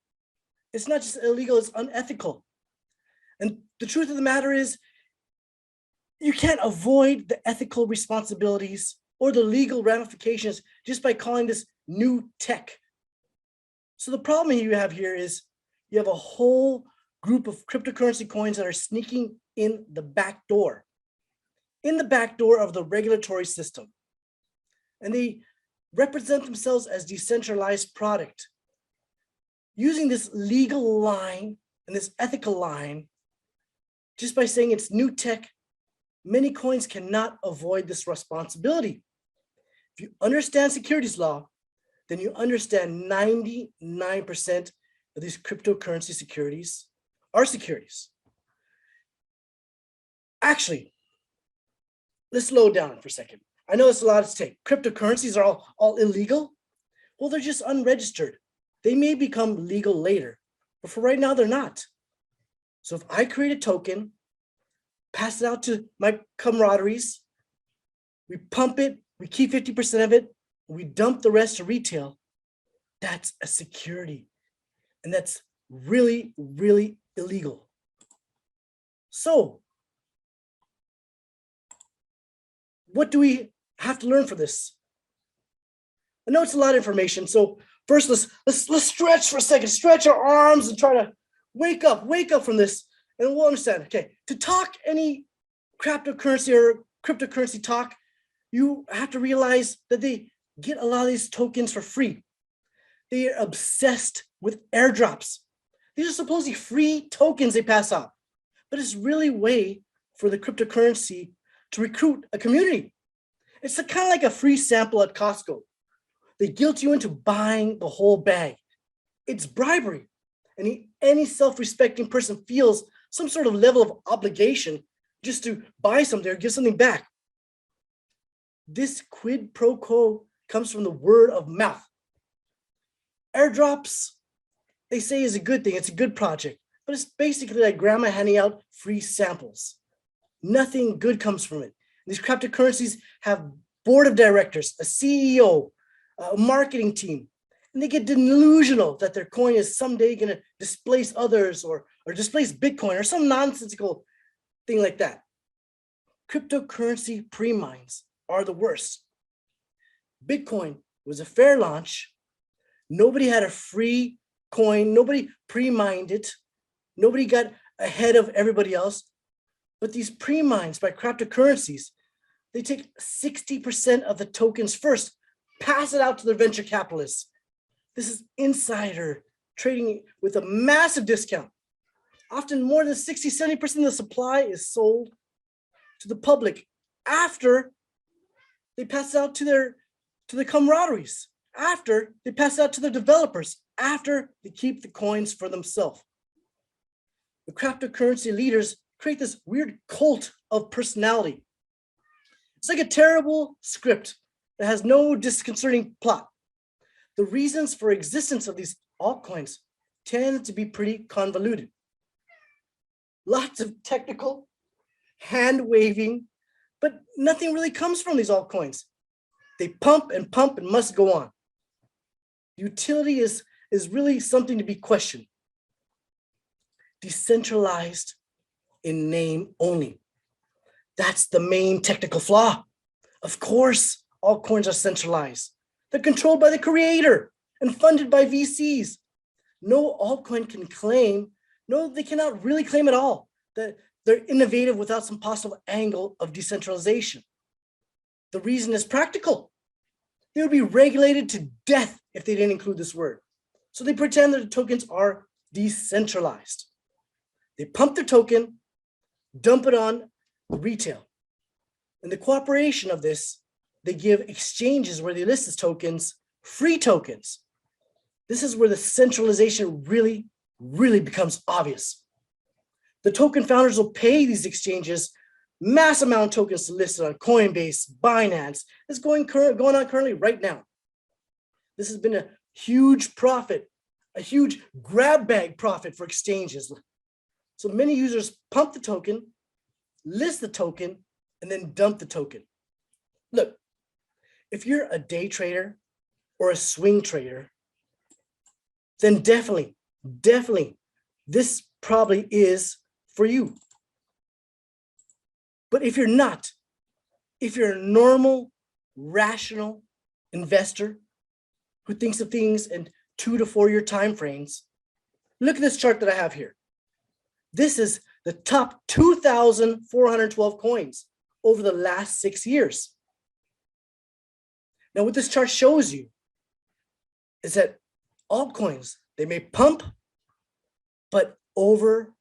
It's not just illegal, it's unethical. And the truth of the matter is, you can't avoid the ethical responsibilities or the legal ramifications just by calling this new tech. So the problem you have here is you have a whole group of cryptocurrency coins that are sneaking in the back door of the regulatory system. And they represent themselves as decentralized product. Using this legal line and this ethical line, just by saying it's new tech, many coins cannot avoid this responsibility. If you understand securities law, then you understand 99% of these cryptocurrency securities are securities. Actually, let's slow down for a second. I know it's a lot to take. Cryptocurrencies are all illegal. Well, they're just unregistered. They may become legal later, but for right now, they're not. So if I create a token, pass it out to my camaraderies, we pump it, we keep 50% of it, we dump the rest to retail, that's a security. And that's really, really illegal. So what do we have to learn for this? I know it's a lot of information. So first, let's stretch for a second, stretch our arms and try to wake up from this, and we'll understand. Okay, to talk any cryptocurrency or cryptocurrency talk, you have to realize that they get a lot of these tokens for free. They are obsessed with airdrops. These are supposedly free tokens they pass out, but it's really a way for the cryptocurrency to recruit a community. It's kind of like a free sample at Costco. They guilt you into buying the whole bag. It's bribery. And any self-respecting person feels some sort of level of obligation just to buy something or give something back. This quid pro quo comes from the word of mouth. Airdrops, they say, is a good thing. It's a good project, but it's basically like grandma handing out free samples. Nothing good comes from it. These cryptocurrencies have board of directors, a CEO, a marketing team, and they get delusional that their coin is someday going to displace others or displace Bitcoin or some nonsensical thing like that. Cryptocurrency pre-mines are the worst. Bitcoin was a fair launch. Nobody had a free coin. Nobody pre-mined it. Nobody got ahead of everybody else. But these pre-mines by cryptocurrencies, they take 60% of the tokens first, pass it out to their venture capitalists. This is insider trading with a massive discount. Often more than 60, 70% of the supply is sold to the public after they pass it out to the camaraderies, after they pass it out to their developers, after they keep the coins for themselves. The cryptocurrency leaders create this weird cult of personality. It's like a terrible script that has no disconcerting plot. The reasons for existence of these altcoins tend to be pretty convoluted. Lots of technical hand waving, but nothing really comes from these altcoins. They pump and must go on. Utility is really something to be questioned. Decentralized in name only. That's the main technical flaw. Of course, altcoins are centralized. They're controlled by the creator and funded by VCs. No altcoin can claim, no, they cannot really claim at all that they're innovative without some possible angle of decentralization. The reason is practical. They would be regulated to death if they didn't include this word. So they pretend that the tokens are decentralized. They pump the token, dump it on retail. In the cooperation of this, they give exchanges where they list as tokens, free tokens. This is where the centralization really becomes obvious. The token founders will pay these exchanges mass amount of tokens to list it on Coinbase, Binance. It's going on currently right now. This has been a huge profit, a huge grab bag profit for exchanges. So many users pump the token, list the token, and then dump the token. Look, If you're a day trader or a swing trader, then definitely, this probably is for you. But if you're not, if you're a normal, rational investor who thinks of things in 2 to 4 year time frames, look at this chart that I have here. This is the top 2,412 coins over the last 6 years. Now, what this chart shows you is that altcoins, they may pump, but over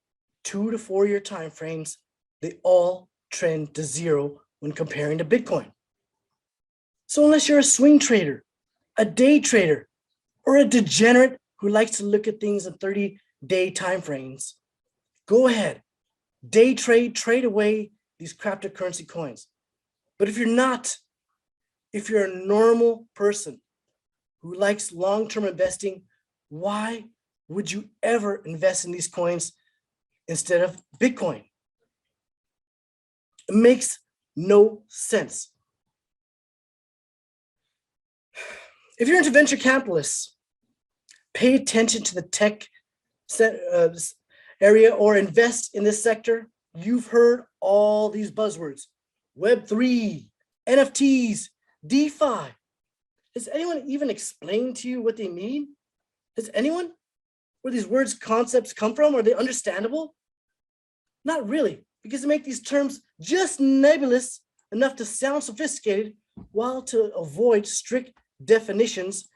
2 to 4 year time frames, they all trend to zero when comparing to Bitcoin. So unless you're a swing trader, a day trader, or a degenerate who likes to look at things in 30-day time frames, go ahead, day trade away these cryptocurrency coins. But if you're not, if you're a normal person who likes long-term investing, why would you ever invest in these coins instead of Bitcoin? It makes no sense. If you're into venture capitalists, pay attention to the tech area or invest in this sector. You've heard all these buzzwords: Web3, NFTs, DeFi. Has anyone even explained to you what they mean? Has anyone? Where these words, concepts come from? Are they understandable? Not really, because they make these terms just nebulous enough to sound sophisticated while to avoid strict definitions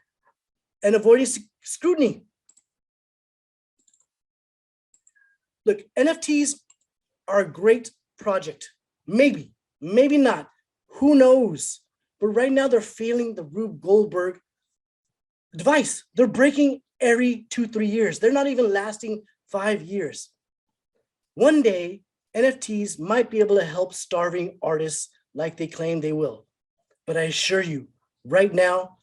and avoiding scrutiny. Look, NFTs are a great project. Maybe, maybe not. Who knows? But right now they're failing the Rube Goldberg device. They're breaking every 2-3 years. They're not even lasting 5 years. One day, NFTs might be able to help starving artists like they claim they will. But I assure you, right now,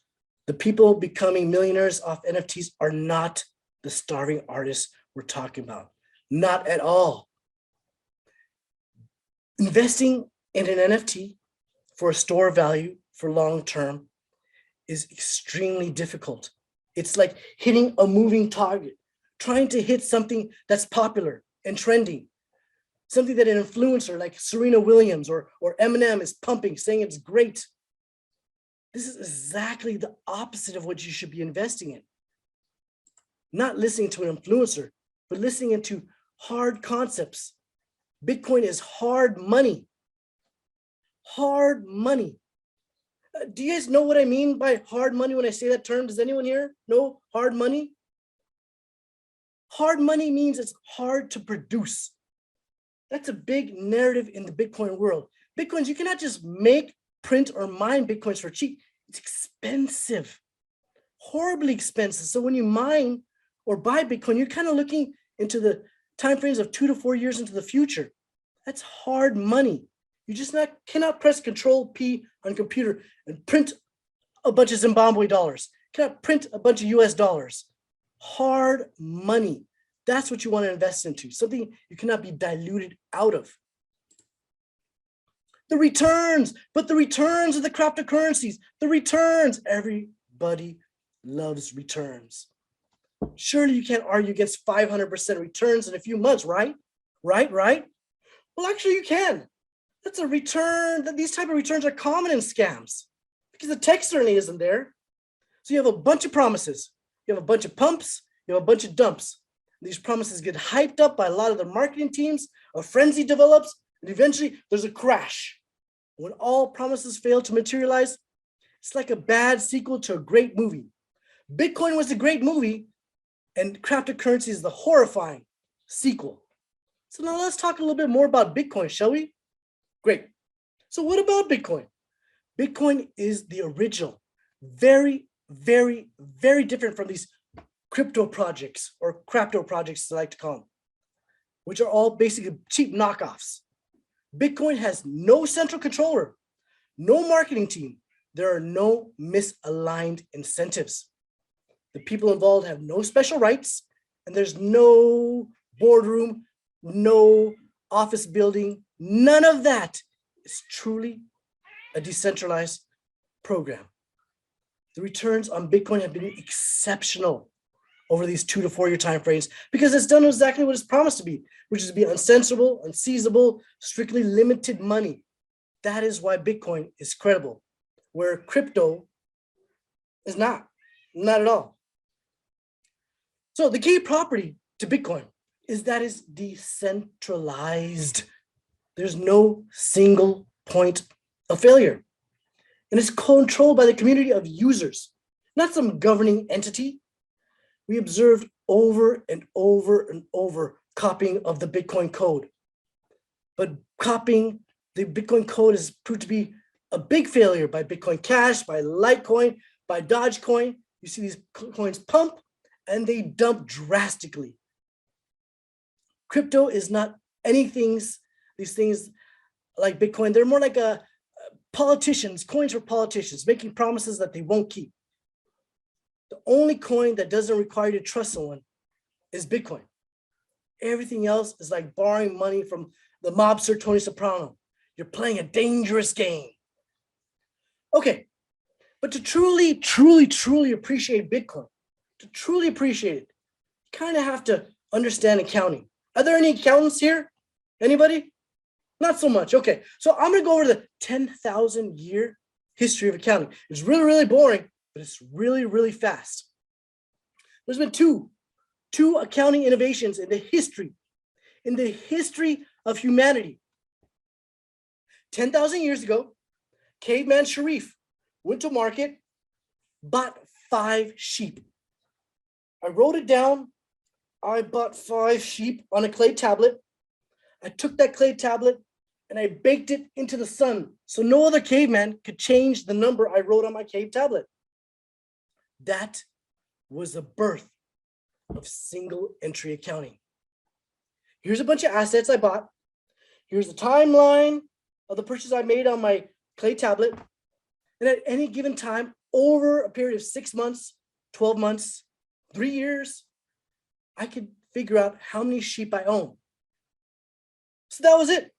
the people becoming millionaires off NFTs are not the starving artists we're talking about. Not at all. Investing in an NFT for a store value for long term is extremely difficult. It's like hitting a moving target, trying to hit something that's popular and trending, something that an influencer like Serena Williams or Eminem is pumping, saying it's great. This is exactly the opposite of what you should be investing in. Not listening to an influencer, but listening into hard concepts. Bitcoin is hard money. Hard money. Do you guys know what I mean by hard money when I say that term? Does anyone here know hard money? Hard money means it's hard to produce. That's a big narrative in the Bitcoin world. Bitcoins, you cannot just make, print, or mine Bitcoins for cheap. It's expensive, horribly expensive. So when you mine or buy Bitcoin, you're kind of looking into the timeframes of 2 to 4 years into the future. That's hard money. You just cannot press Control P on a computer and print a bunch of Zimbabwe dollars. Cannot print a bunch of US dollars. Hard money. That's what you want to invest into, something you cannot be diluted out of. The returns, but the returns of the cryptocurrencies, the returns, everybody loves returns. Surely you can't argue against 500% returns in a few months, right? Right? Well, actually you can. That's a return, that these type of returns are common in scams because the tech certainly isn't there. So you have a bunch of promises, you have a bunch of pumps, you have a bunch of dumps. These promises get hyped up by a lot of the marketing teams, a frenzy develops, and eventually there's a crash. When all promises fail to materialize, it's like a bad sequel to a great movie. Bitcoin was a great movie, and cryptocurrency is the horrifying sequel. So now let's talk a little bit more about Bitcoin, shall we? Great. So what about Bitcoin? Bitcoin is the original, very, very, very different from these crypto projects or crapto projects, as I like to call them, which are all basically cheap knockoffs. Bitcoin has no central controller, no marketing team. There are no misaligned incentives. The people involved have no special rights, and there's no boardroom, no office building. None of that. Is truly a decentralized program. The returns on Bitcoin have been exceptional over these 2 to 4 year timeframes because it's done exactly what it's promised to be, which is to be uncensorable, unseizable, strictly limited money. That is why Bitcoin is credible, where crypto is not at all. So the key property to Bitcoin is that it's decentralized. There's no single point of failure. And it's controlled by the community of users, not some governing entity. We observed over and over and over copying of the Bitcoin code. But copying the Bitcoin code has proved to be a big failure by Bitcoin Cash, by Litecoin, by Dogecoin. You see these coins pump and they dump drastically. Crypto is not these things like Bitcoin. They're more like politicians, coins for politicians, making promises that they won't keep. The only coin that doesn't require you to trust someone is Bitcoin. Everything else is like borrowing money from the mobster Tony Soprano. You're playing a dangerous game. Okay, but to truly, truly, truly appreciate Bitcoin, to truly appreciate it, you kind of have to understand accounting. Are there any accountants here? Anybody? Not so much. Okay, so I'm going to go over the 10,000 year history of accounting. It's really, really boring, but it's really, really fast. There's been two accounting innovations in the history of humanity. 10,000 years ago, caveman Sharif went to market, bought 5 sheep. I wrote it down. I bought 5 sheep on a clay tablet. I took that clay tablet and I baked it into the sun so no other caveman could change the number I wrote on my cave tablet. That was the birth of single entry accounting. Here's a bunch of assets I bought. Here's the timeline of the purchase I made on my clay tablet. And at any given time, over a period of 6 months, 12 months, 3 years, I could figure out how many sheep I own. So that was it.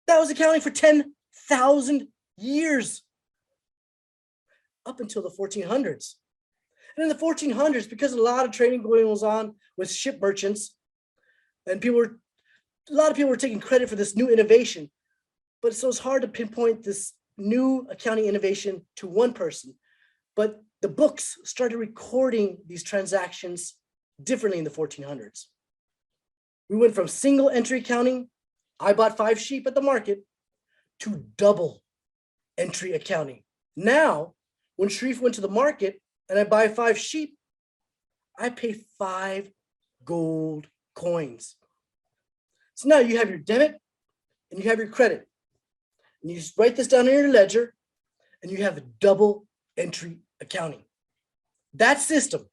That was accounting for 10,000 years, up until the 1400s. And in the 1400s, because a lot of trading going on with ship merchants, and a lot of people were taking credit for this new innovation, but so it's hard to pinpoint this new accounting innovation to one person. But the books started recording these transactions differently in the 1400s. We went from single entry accounting, I bought 5 sheep at the market, to double entry accounting. Now, when Sharif went to the market and I buy 5 sheep, I pay 5 gold coins. So now you have your debit and you have your credit. And you just write this down in your ledger and you have a double entry accounting. That system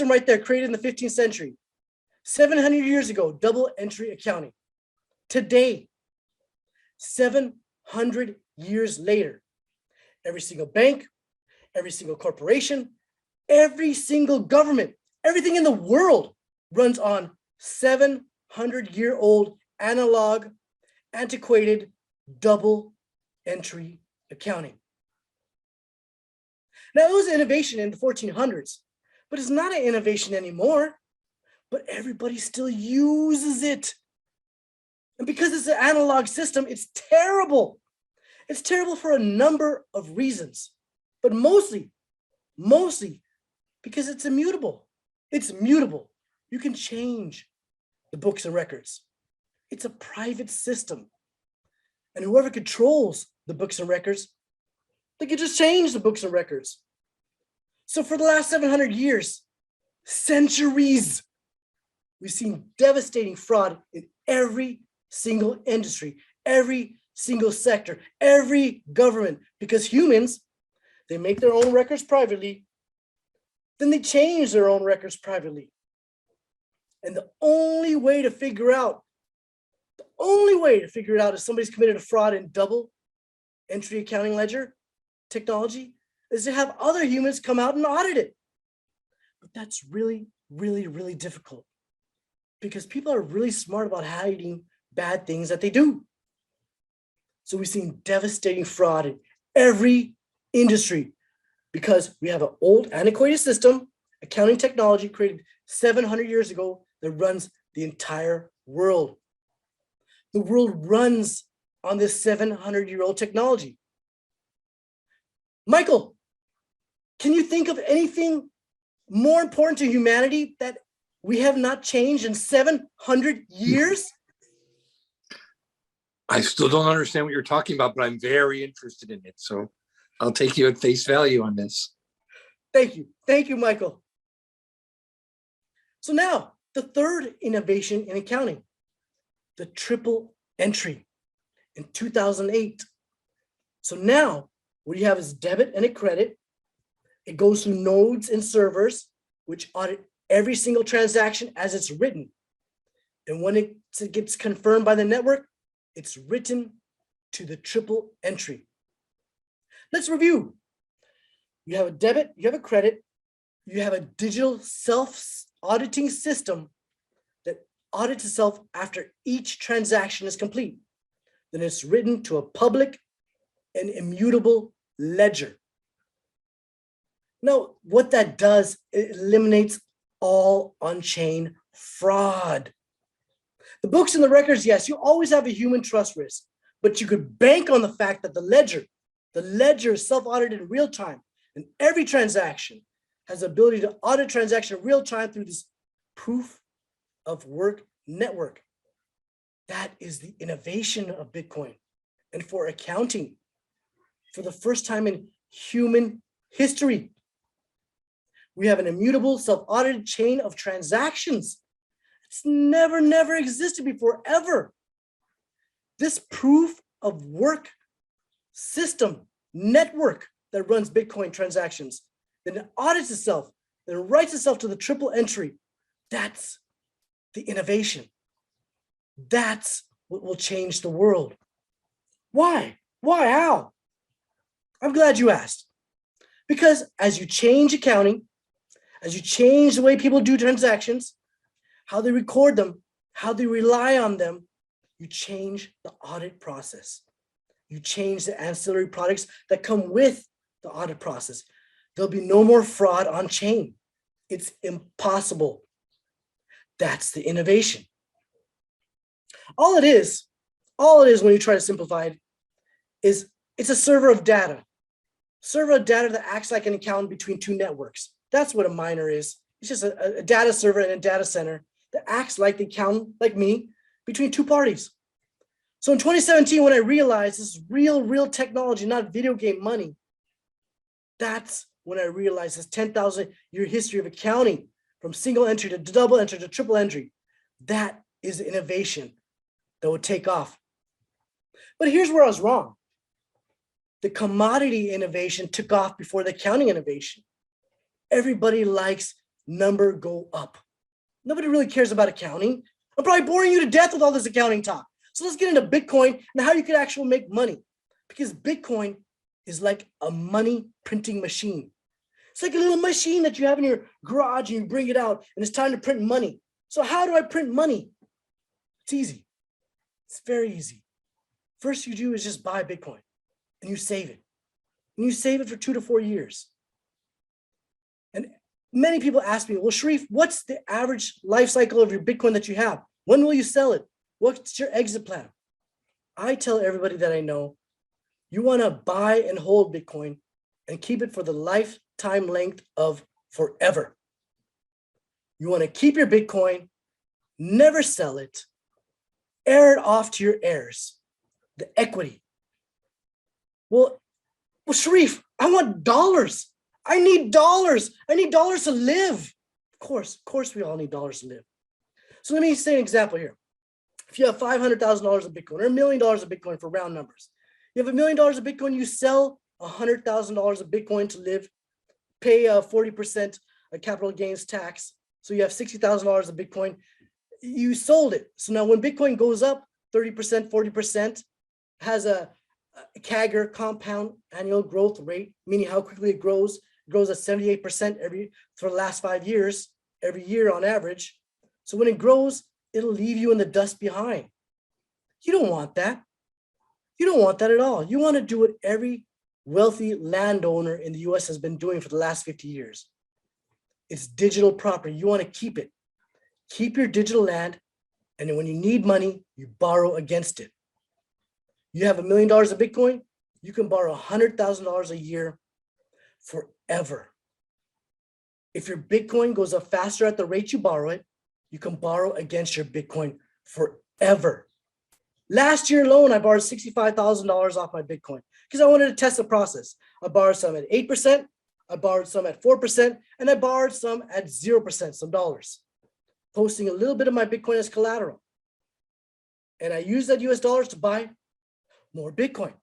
right there, created in the 15th century, 700 years ago, double entry accounting. Today, 700 years later, every single bank, every single corporation, every single government, everything in the world runs on 700-year-old analog, antiquated, double entry accounting. Now, it was an innovation in the 1400s, but it's not an innovation anymore. But everybody still uses it. And because it's an analog system, it's terrible. It's terrible for a number of reasons, but mostly because it's immutable. It's mutable. You can change the books and records. It's a private system. And whoever controls the books and records, they can just change the books and records. So for the last 700 years, centuries, we've seen devastating fraud in every single industry, every single sector, every government, because humans, they make their own records privately, then they change their own records privately. And the only way to figure out if somebody's committed a fraud in double entry accounting ledger technology is to have other humans come out and audit it. But that's really, really, really difficult because people are really smart about hiding bad things that they do. So we've seen devastating fraud in every industry, because we have an old antiquated system, accounting technology created 700 years ago that runs the entire world. The world runs on this 700-year-old technology. Michael, can you think of anything more important to humanity that we have not changed in 700 years? I still don't understand what you're talking about, but I'm very interested in it. So I'll take you at face value on this. Thank you. Thank you, Michael. So now the third innovation in accounting, the triple entry in 2008. So now what you have is debit and a credit. It goes through nodes and servers, which audit every single transaction as it's written. And when it gets confirmed by the network, it's written to the triple entry. Let's review. You have a debit, you have a credit, you have a digital self-auditing system that audits itself after each transaction is complete. Then it's written to a public and immutable ledger. Now, what that does, it eliminates all on-chain fraud. The books and the records, yes, you always have a human trust risk, but you could bank on the fact that the ledger is self-audited in real time, and every transaction has the ability to audit transaction in real time through this proof of work network. That is the innovation of Bitcoin. And for accounting, for the first time in human history, we have an immutable self-audited chain of transactions. It's never existed before, ever. This proof of work system, network that runs Bitcoin transactions, then it audits itself, then it writes itself to the triple entry. That's the innovation. That's what will change the world. Why? Why? How? I'm glad you asked. Because as you change accounting, as you change the way people do transactions, how they record them, how they rely on them, you change the audit process. You change the ancillary products that come with the audit process. There'll be no more fraud on chain. It's impossible. That's the innovation. All it is when you try to simplify it is it's a server of data. Server of data that acts like an accountant between two networks. That's what a miner is. It's just a data server in a data center that acts like the accountant, like me, between two parties. So in 2017, when I realized this is real technology, not video game money, that's when I realized this 10,000-year history of accounting, from single entry to double entry to triple entry. That is innovation that would take off. But here's where I was wrong. The commodity innovation took off before the accounting innovation. Everybody likes number go up. Nobody really cares about accounting. I'm probably boring you to death with all this accounting talk. So let's get into Bitcoin and how you can actually make money. Because Bitcoin is like a money printing machine. It's like a little machine that you have in your garage and you bring it out and it's time to print money. So how do I print money? It's easy. It's very easy. First you do is just buy Bitcoin and you save it. And you save it for 2 to 4 years. And many people ask me, well, Sharif, what's the average life cycle of your Bitcoin that you have? When will you sell it? What's your exit plan? I tell everybody that I know, you want to buy and hold Bitcoin and keep it for the lifetime length of forever. You want to keep your Bitcoin, never sell it, air it off to your heirs, the equity. Well, Sharif, I want dollars. I need dollars. I need dollars to live. Of course, we all need dollars to live. So let me say an example here. If you have $500,000 of Bitcoin or $1 million of Bitcoin for round numbers, you have $1 million of Bitcoin, you sell $100,000 of Bitcoin to live, pay 40% capital gains tax. So you have $60,000 of Bitcoin. You sold it. So now when Bitcoin goes up 30%, 40%, has a CAGR, compound annual growth rate, meaning how quickly it grows. It grows at 78% for the last 5 years, every year on average. So when it grows, it'll leave you in the dust behind. You don't want that. You don't want that at all. You want to do it every wealthy landowner in the US has been doing for the last 50 years. It's digital property. You want to keep it. Keep your digital land, and then when you need money, you borrow against it. You have $1 million of Bitcoin, you can borrow $100,000 a year forever. If your Bitcoin goes up faster at the rate you borrow it, you can borrow against your Bitcoin forever. Last year alone, I borrowed $65,000 off my Bitcoin because I wanted to test the process. I borrowed some at 8%, I borrowed some at 4%, and I borrowed some at 0%, some dollars, posting a little bit of my Bitcoin as collateral. And I used that US dollars to buy more Bitcoin.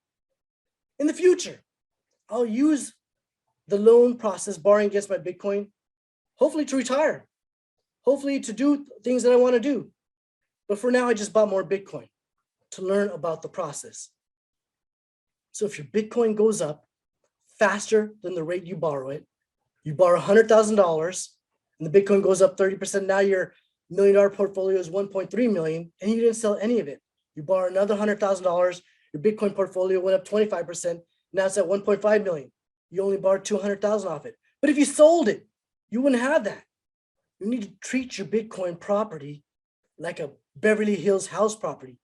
In the future, I'll use the loan process, borrowing against my Bitcoin, hopefully to retire, hopefully to do things that I want to do. But for now, I just bought more Bitcoin to learn about the process. So if your Bitcoin goes up faster than the rate you borrow it, you borrow $100,000 and the Bitcoin goes up 30%. Now your $1 million portfolio is 1.3 million and you didn't sell any of it. You borrow another $100,000, your Bitcoin portfolio went up 25%. Now it's at 1.5 million. You only borrowed 200,000 off it. But if you sold it, you wouldn't have that. You need to treat your Bitcoin property like a Beverly Hills house property.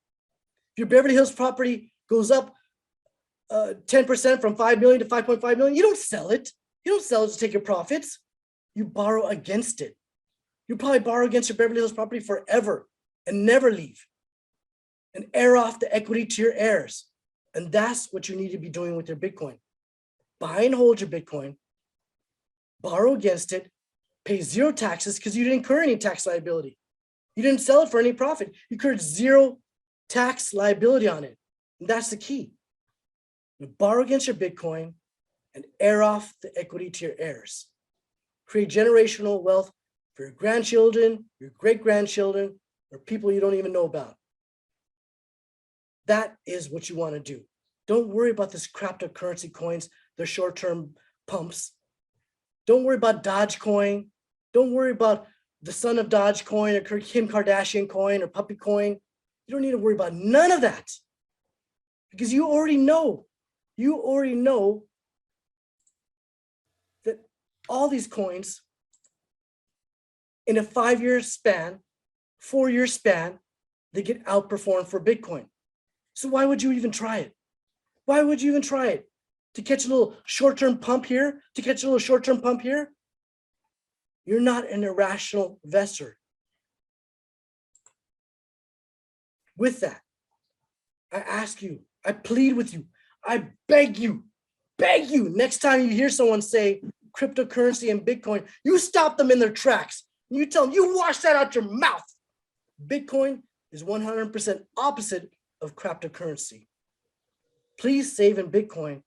If your Beverly Hills property goes up 10% from 5 million to 5.5 million, you don't sell it. You don't sell it to take your profits. You borrow against it. You probably borrow against your Beverly Hills property forever and never leave and air off the equity to your heirs. And that's what you need to be doing with your Bitcoin. Buy and hold your Bitcoin, borrow against it, pay zero taxes because you didn't incur any tax liability. You didn't sell it for any profit. You incurred zero tax liability on it. And that's the key. You borrow against your Bitcoin and air off the equity to your heirs. Create generational wealth for your grandchildren, your great-grandchildren, or people you don't even know about. That is what you want to do. Don't worry about this cryptocurrency coins, their short-term pumps. Don't worry about Dogecoin. Don't worry about the son of Dogecoin or Kim Kardashian coin or puppy coin. You don't need to worry about none of that because you already know that all these coins in a 5-year span, 4-year span, they get outperformed for Bitcoin. So why would you even try it? Why would you even try it? To catch a little short-term pump here, to catch a little short-term pump here? You're not an irrational investor. With that, I ask you, I plead with you, I beg you, next time you hear someone say cryptocurrency and Bitcoin, you stop them in their tracks. And you tell them, you wash that out your mouth. Bitcoin is 100% opposite of cryptocurrency. Please save in Bitcoin.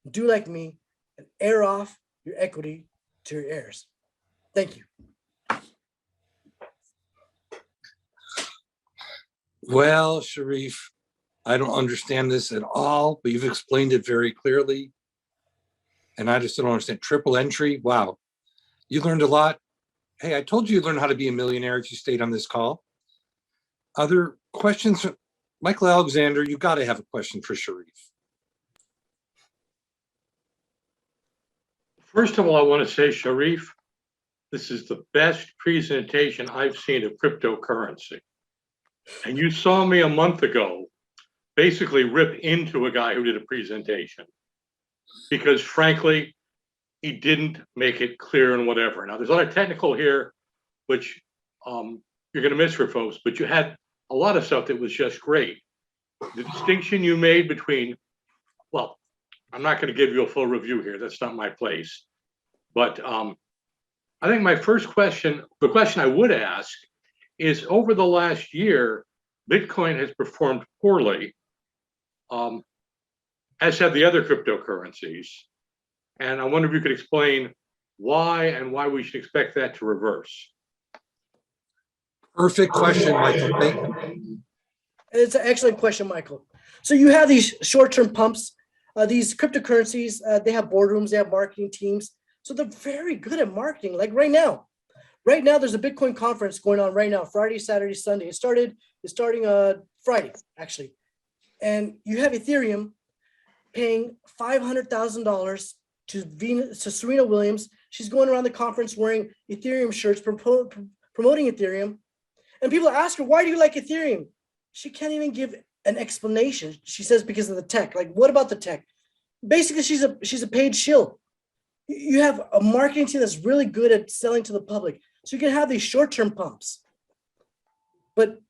Do like me and air off your equity to your heirs. Thank you. Well, Sharif, I don't understand this at all, but you've explained it very clearly. And I just don't understand. Triple entry. Wow. You learned a lot. Hey, I told you learn how to be a millionaire if you stayed on this call. Other questions? Michael Alexander, you got to have a question for Sharif. First of all, I want to say, Sharif, this is the best presentation I've seen of cryptocurrency. And you saw me a month ago basically rip into a guy who did a presentation because, frankly, he didn't make it clear and whatever. Now, there's a lot of technical here, which you're going to miss for folks, but you had a lot of stuff that was just great. The distinction you made between, well, I'm not going to give you a full review here. That's not my place. But I think my first question, the question I would ask is over the last year, Bitcoin has performed poorly, as have the other cryptocurrencies. And I wonder if you could explain why and why we should expect that to reverse. Perfect question, Michael. Thank you. It's an excellent question, Michael. So you have these short-term pumps, these cryptocurrencies, they have boardrooms, they have marketing teams. So they're very good at marketing. Like right now, there's a Bitcoin conference going on right now, Friday, Saturday, Sunday. It's starting Friday, actually. And you have Ethereum. paying $500,000 to Serena Williams. She's going around the conference wearing Ethereum shirts, promoting Ethereum. And people ask her, why do you like Ethereum? She can't even give an explanation. She says because of the tech. Like, what about the tech? Basically, she's a paid shill. You have a marketing team that's really good at selling to the public. So you can have these short-term pumps. But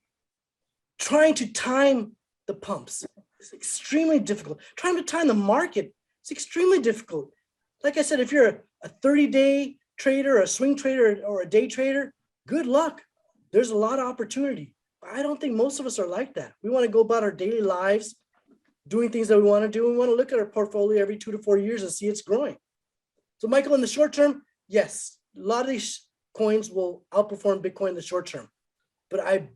trying to time the pumps is extremely difficult. Trying to time the market is extremely difficult. Like I said, if you're a 30-day trader, a swing trader, or a day trader, good luck. There's a lot of opportunity. I don't think most of us are like that. We want to go about our daily lives, doing things that we want to do. We want to look at our portfolio every 2 to 4 years and see it's growing. So Michael, in the short term, yes, a lot of these coins will outperform Bitcoin in the short term. But I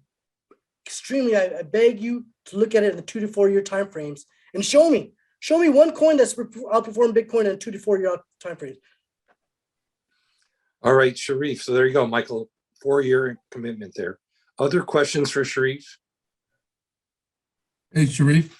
beg you to look at it in the 2 to 4 year time frames and show me one coin that's outperformed Bitcoin in 2 to 4 year time frames. All right, Sharif. So there you go, Michael. 4-year commitment there. Other questions for Sharif? Hey, Sharif.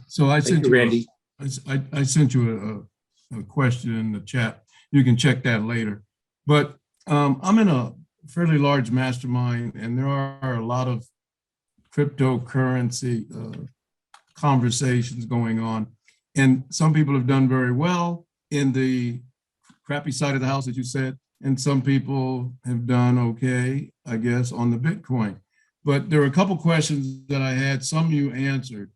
So I sent you, Randy. I sent you a question in the chat. You can check that later. But I'm in a fairly large mastermind, and there are a lot of cryptocurrency conversations going on. And some people have done very well in the crappy side of the house, as you said, and some people have done okay, I guess, on the Bitcoin. But there were a couple questions that I had, some you answered.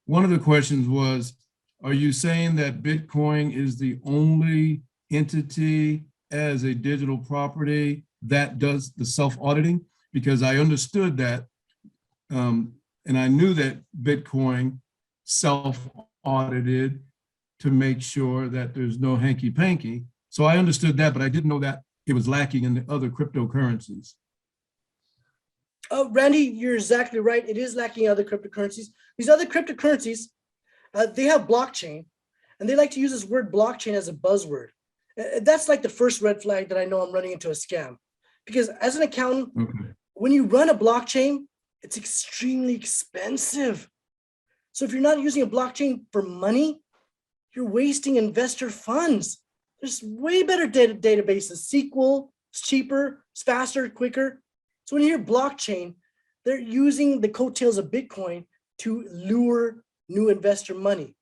One of the questions was, are you saying that Bitcoin is the only entity as a digital property that does the self-auditing? Because I understood that, and I knew that Bitcoin self-audited to make sure that there's no hanky-panky. So I understood that, but I didn't know that it was lacking in the other cryptocurrencies. Randy, you're exactly right. It is lacking in other cryptocurrencies. These other cryptocurrencies, they have blockchain, and they like to use this word blockchain as a buzzword. That's like the first red flag that I know I'm running into a scam. Because as an accountant, when you run a blockchain, it's extremely expensive. So if you're not using a blockchain for money, you're wasting investor funds. There's way better databases. SQL, it's cheaper, it's faster, quicker. So when you hear blockchain, they're using the coattails of Bitcoin to lure new investor money.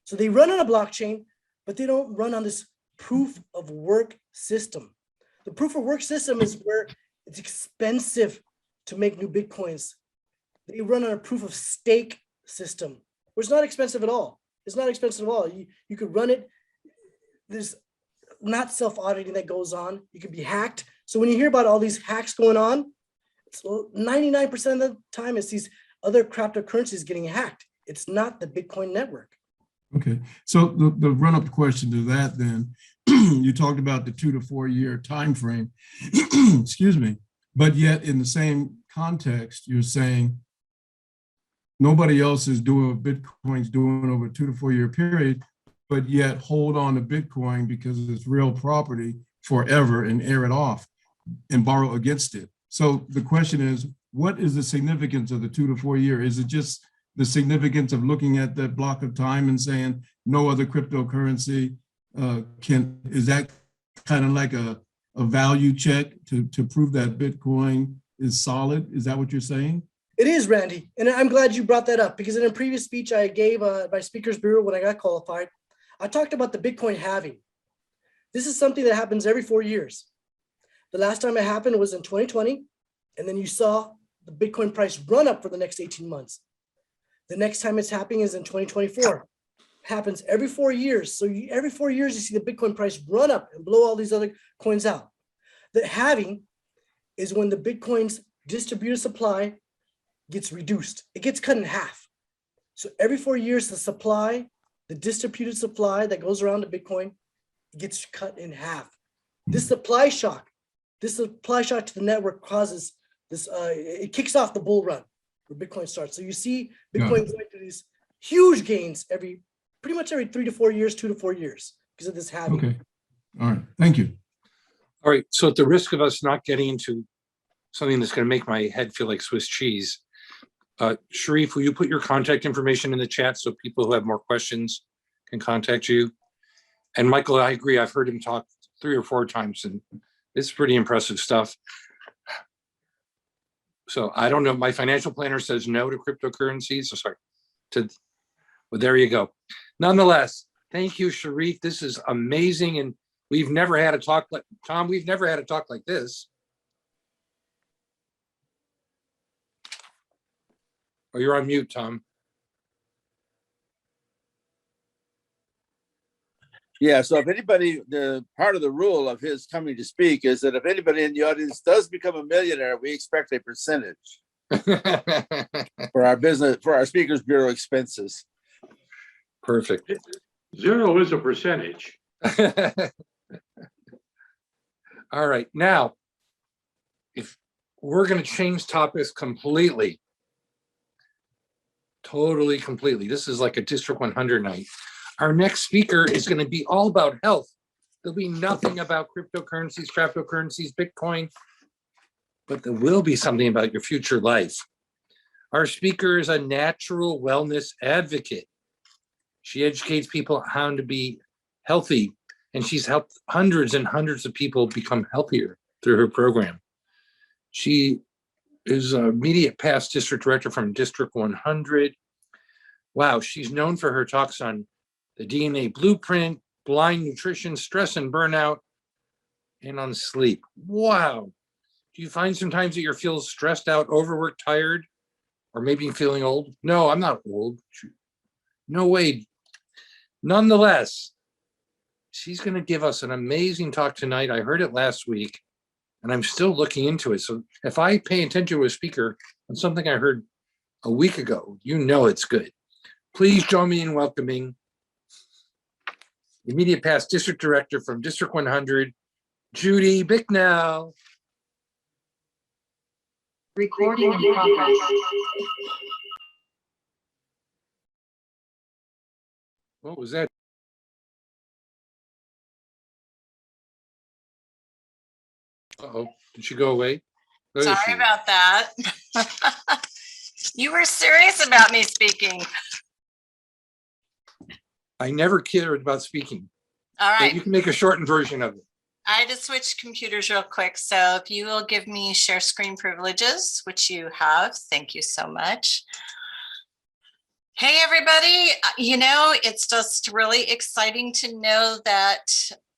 So they run on a blockchain, but they don't run on this proof of work system. The proof of work system is where it's expensive to make new Bitcoins. They run on a proof of stake system, where it's not expensive at all. It's not expensive at all. You could run it. There's not self-auditing that goes on. You could be hacked. So when you hear about all these hacks going on, it's 99% of the time it's these other cryptocurrencies getting hacked. It's not the Bitcoin network. Okay, so the run-up question to that then, you talked about the 2 to 4 year time frame, excuse me, but yet in the same context, you're saying nobody else is doing what Bitcoin's doing over a 2 to 4 year period, but yet hold on to Bitcoin because it's real property forever and air it off and borrow against it. So the question is, what is the significance of the 2 to 4 year? Is it just the significance of looking at that block of time and saying no other cryptocurrency is that kind of like a value check to prove that Bitcoin is solid? Is that what you're saying? It is, Randy. And I'm glad you brought that up, because in a previous speech I gave by Speakers Bureau when I got qualified, I talked about the Bitcoin halving. This is something that happens every 4 years. The last time it happened was in 2020. And then you saw the Bitcoin price run up for the next 18 months. The next time it's happening is in 2024. It happens every 4 years. So every 4 years, you see the Bitcoin price run up and blow all these other coins out. The halving is when the Bitcoin's distributed supply gets reduced. It gets cut in half. So every 4 years, the distributed supply that goes around the Bitcoin gets cut in half. This supply shock to the network causes this, it kicks off the bull run where Bitcoin starts. So you see Bitcoin going through these huge gains pretty much every 3 to 4 years, 2 to 4 years because of this halving. Okay, all right, thank you. All right, so at the risk of us not getting into something that's going to make my head feel like Swiss cheese, Sharif, will you put your contact information in the chat so people who have more questions can contact you. And Michael, I agree. I've heard him talk 3 or 4 times, and it's pretty impressive stuff. So I don't know. My financial planner says no to cryptocurrencies. So sorry. Well, there you go. Nonetheless, thank you, Sharif. This is amazing. And we've never had a talk like Tom. We've never had a talk like this. Oh, you're on mute, Tom. Yeah, so if anybody, the part of the rule of his coming to speak is that if anybody in the audience does become a millionaire, we expect a percentage for our business, for our Speakers Bureau expenses. Perfect. 0 is a percentage. All right. Now, if we're going to change topics completely, totally, completely. This is like a District 100 night. Our next speaker is going to be all about health. There'll be nothing about cryptocurrencies, Bitcoin, but there will be something about your future life. Our speaker is a natural wellness advocate. She educates people how to be healthy, and she's helped hundreds and hundreds of people become healthier through her program. She is an immediate past district director from District 100. Wow, she's known for her talks on the DNA blueprint, blind nutrition, stress and burnout, and on sleep. Wow. Do you find sometimes that you feel stressed out, overworked, tired, or maybe feeling old? No, I'm not old. No way. Nonetheless, she's going to give us an amazing talk tonight. I heard it last week, and I'm still looking into it. So if I pay attention to a speaker on something I heard a week ago, you know it's good. Please join me in welcoming immediate past district director from District 100, Judie Bicknell. Recording in progress. What was that? Uh-oh, did she go away? There she Sorry is. about that. You were serious about me speaking. I never cared about speaking. All But right. you can make a shortened version of it. I had to switch computers real quick. So if you will give me share screen privileges, which you have, thank you so much. Hey, everybody. You know, it's just really exciting to know that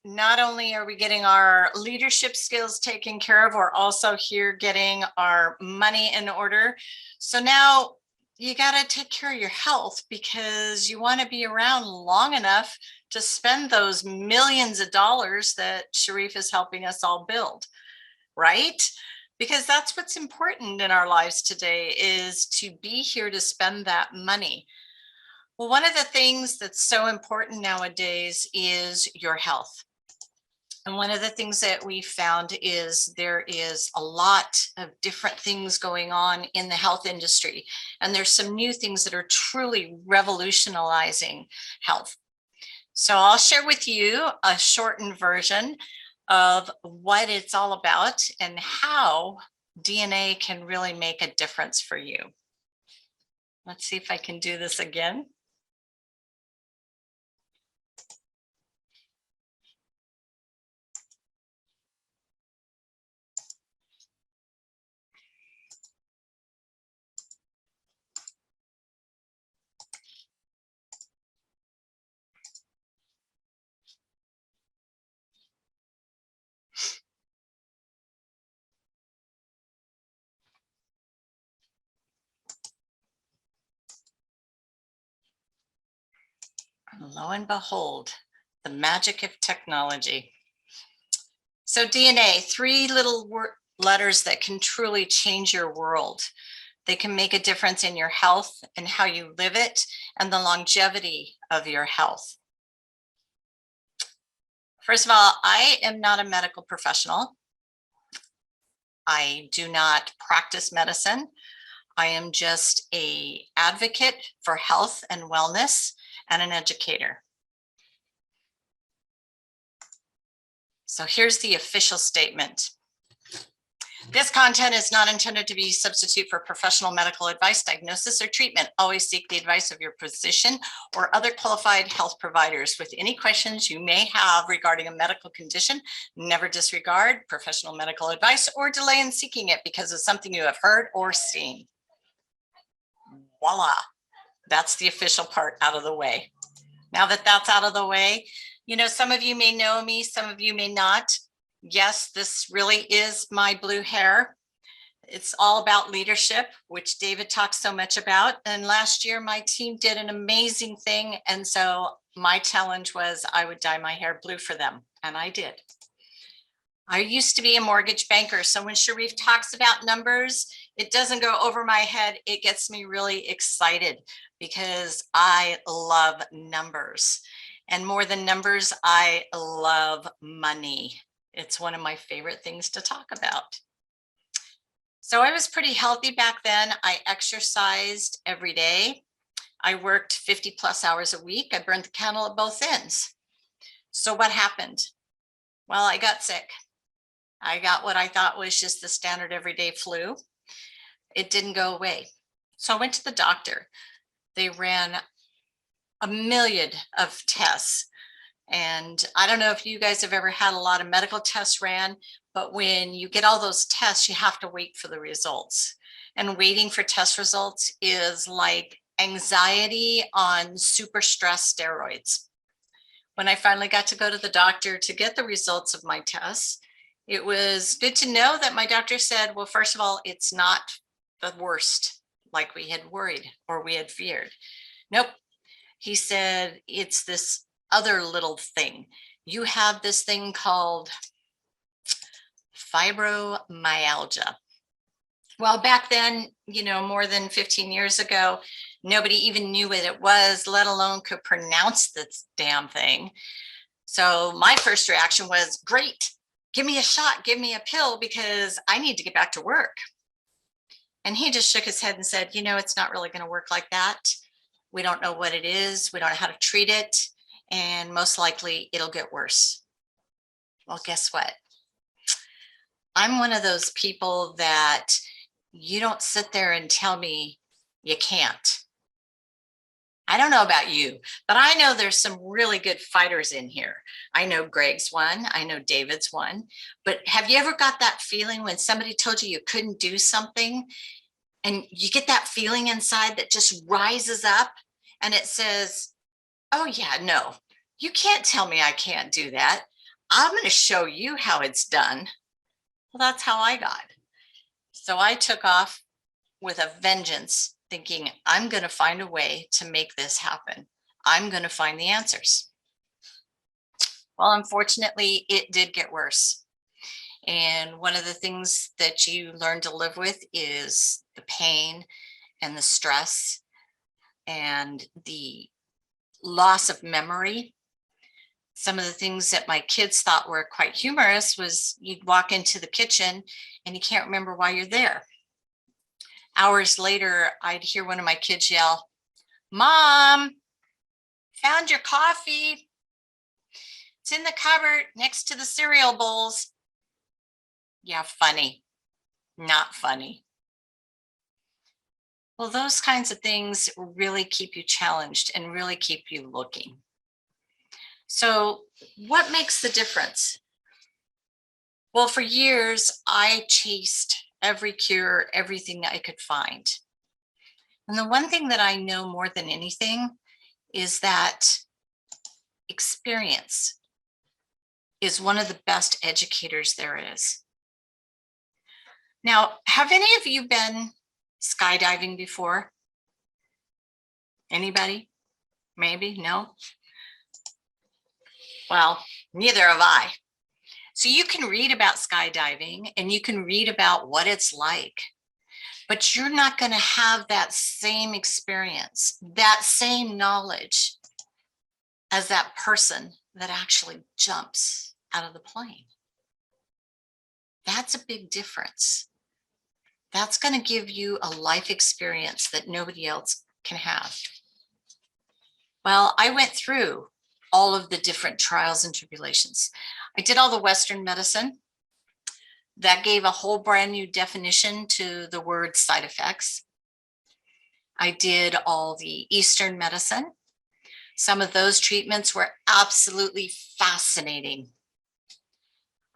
not only are we getting our leadership skills taken care of, we're also here getting our money in order. So now you got to take care of your health because you want to be around long enough to spend those millions of dollars that Sharif is helping us all build, right? Because that's what's important in our lives today, is to be here to spend that money. Well, one of the things that's so important nowadays is your health. And one of the things that we found is there is a lot of different things going on in the health industry. And there's some new things that are truly revolutionizing health. So I'll share with you a shortened version of what it's all about and how DNA can really make a difference for you. Let's see if I can do this again. Lo and behold, the magic of technology. So DNA, 3 little letters that can truly change your world. They can make a difference in your health and how you live it and the longevity of your health. First of all, I am not a medical professional. I do not practice medicine. I am just an advocate for health and wellness and an educator. So here's the official statement. This content is not intended to be a substitute for professional medical advice, diagnosis, or treatment. Always seek the advice of your physician or other qualified health providers. With any questions you may have regarding a medical condition, never disregard professional medical advice or delay in seeking it because of something you have heard or seen. Voila, that's the official part out of the way. Now that that's out of the way, you know, some of you may know me, some of you may not. Yes, this really is my blue hair. It's all about leadership, which David talks so much about. And last year, my team did an amazing thing. And so my challenge was I would dye my hair blue for them. And I did. I used to be a mortgage banker. So when Sharif talks about numbers, it doesn't go over my head. It gets me really excited because I love numbers. And more than numbers, I love money. It's one of my favorite things to talk about. So I was pretty healthy back then. I exercised every day. I worked 50 plus hours a week. I burned the candle at both ends. So what happened? Well, I got sick. I got what I thought was just the standard everyday flu. It didn't go away. So I went to the doctor. They ran a million of tests. And I don't know if you guys have ever had a lot of medical tests ran, but when you get all those tests, you have to wait for the results. And waiting for test results is like anxiety on super stress steroids. When I finally got to go to the doctor to get the results of my tests, it was good to know that my doctor said, well, first of all, it's not the worst like we had worried or we had feared. Nope. He said, it's this other little thing. You have this thing called fibromyalgia. Well, back then, you know, more than 15 years ago, nobody even knew what it was, let alone could pronounce this damn thing. So my first reaction was, great, give me a shot, give me a pill because I need to get back to work. And he just shook his head and said, you know, it's not really going to work like that. We don't know what it is. We don't know how to treat it. And most likely it'll get worse. Well, guess what? I'm one of those people that you don't sit there and tell me you can't. I don't know about you, but I know there's some really good fighters in here. I know Greg's one, I know David's one, but have you ever got that feeling when somebody told you couldn't do something and you get that feeling inside that just rises up and it says, oh yeah, no, you can't tell me I can't do that. I'm going to show you how it's done. Well, that's how I got. So I took off with a vengeance, thinking I'm going to find a way to make this happen. I'm going to find the answers. Well, unfortunately, it did get worse. And one of the things that you learn to live with is the pain and the stress and the loss of memory. Some of the things that my kids thought were quite humorous was you'd walk into the kitchen and you can't remember why you're there. Hours later, I'd hear one of my kids yell, Mom, found your coffee. It's in the cupboard next to the cereal bowls. Yeah, funny, not funny. Well, those kinds of things really keep you challenged and really keep you looking. So what makes the difference? Well, for years, I chased every cure, everything that I could find. And the one thing that I know more than anything is that experience is one of the best educators there is. Now, have any of you been skydiving before? Anybody? Maybe? No? Well, neither have I. So you can read about skydiving and you can read about what it's like, but you're not going to have that same experience, that same knowledge as that person that actually jumps out of the plane. That's a big difference. That's going to give you a life experience that nobody else can have. Well, I went through all of the different trials and tribulations. I did all the Western medicine. That gave a whole brand new definition to the word side effects. I did all the Eastern medicine. Some of those treatments were absolutely fascinating.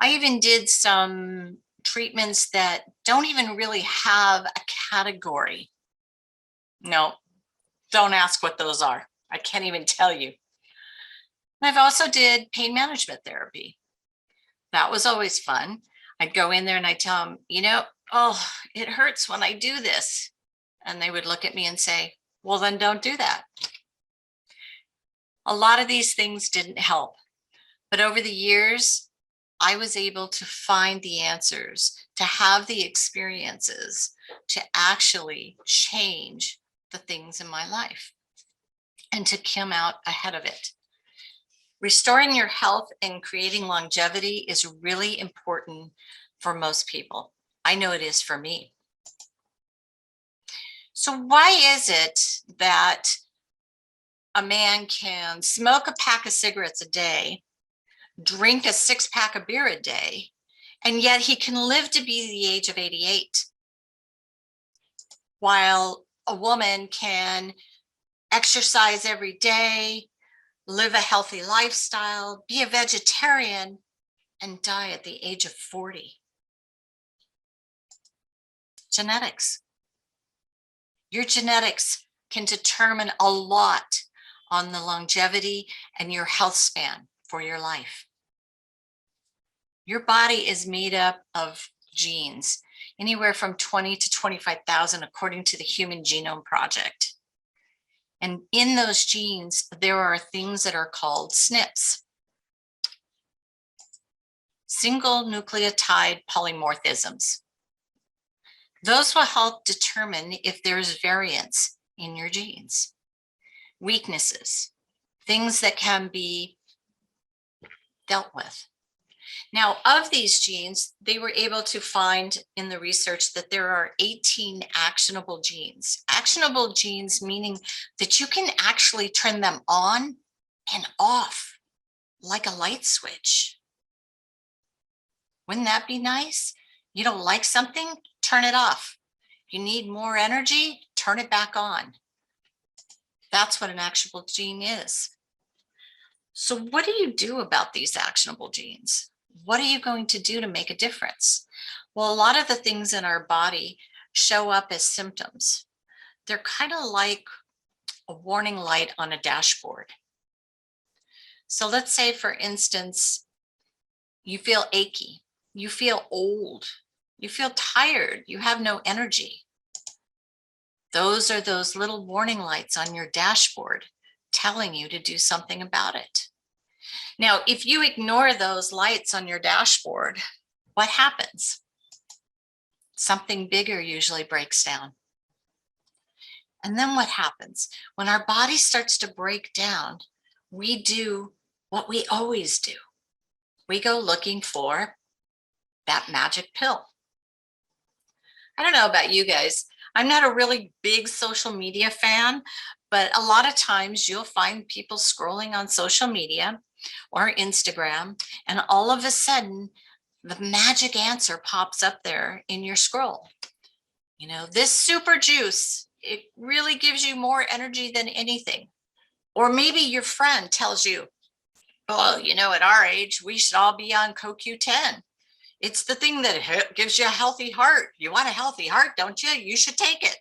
I even did some treatments that don't even really have a category. No, don't ask what those are. I can't even tell you. And I've also did pain management therapy. That was always fun. I'd go in there and I'd tell them, you know, oh, it hurts when I do this. And they would look at me and say, well, then don't do that. A lot of these things didn't help. But over the years, I was able to find the answers, to have the experiences, to actually change the things in my life and to come out ahead of it. Restoring your health and creating longevity is really important for most people. I know it is for me. So why is it that a man can smoke a pack of cigarettes a day, drink a 6-pack of beer a day, and yet he can live to be the age of 88? While a woman can exercise every day, live a healthy lifestyle, be a vegetarian, and die at the age of 40. Genetics. Your genetics can determine a lot on the longevity and your health span for your life. Your body is made up of genes, anywhere from 20 to 25,000, according to the Human Genome Project. And in those genes, there are things that are called SNPs, single nucleotide polymorphisms. Those will help determine if there's variance in your genes, weaknesses, things that can be dealt with. Now, of these genes, they were able to find in the research that there are 18 actionable genes. Actionable genes meaning that you can actually turn them on and off like a light switch. Wouldn't that be nice? You don't like something, turn it off. You need more energy, turn it back on. That's what an actionable gene is. So what do you do about these actionable genes? What are you going to do to make a difference? Well, a lot of the things in our body show up as symptoms. They're kind of like a warning light on a dashboard. So let's say, for instance, you feel achy, you feel old, you feel tired, you have no energy. Those are those little warning lights on your dashboard telling you to do something about it. Now, if you ignore those lights on your dashboard, what happens? Something bigger usually breaks down. And then what happens? When our body starts to break down, we do what we always do. We go looking for that magic pill. I don't know about you guys. I'm not a really big social media fan, but a lot of times you'll find people scrolling on social media or Instagram, and all of a sudden, the magic answer pops up there in your scroll. You know, this super juice, it really gives you more energy than anything. Or maybe your friend tells you, oh, you know, at our age, we should all be on CoQ10. It's the thing that gives you a healthy heart. You want a healthy heart, don't you? You should take it.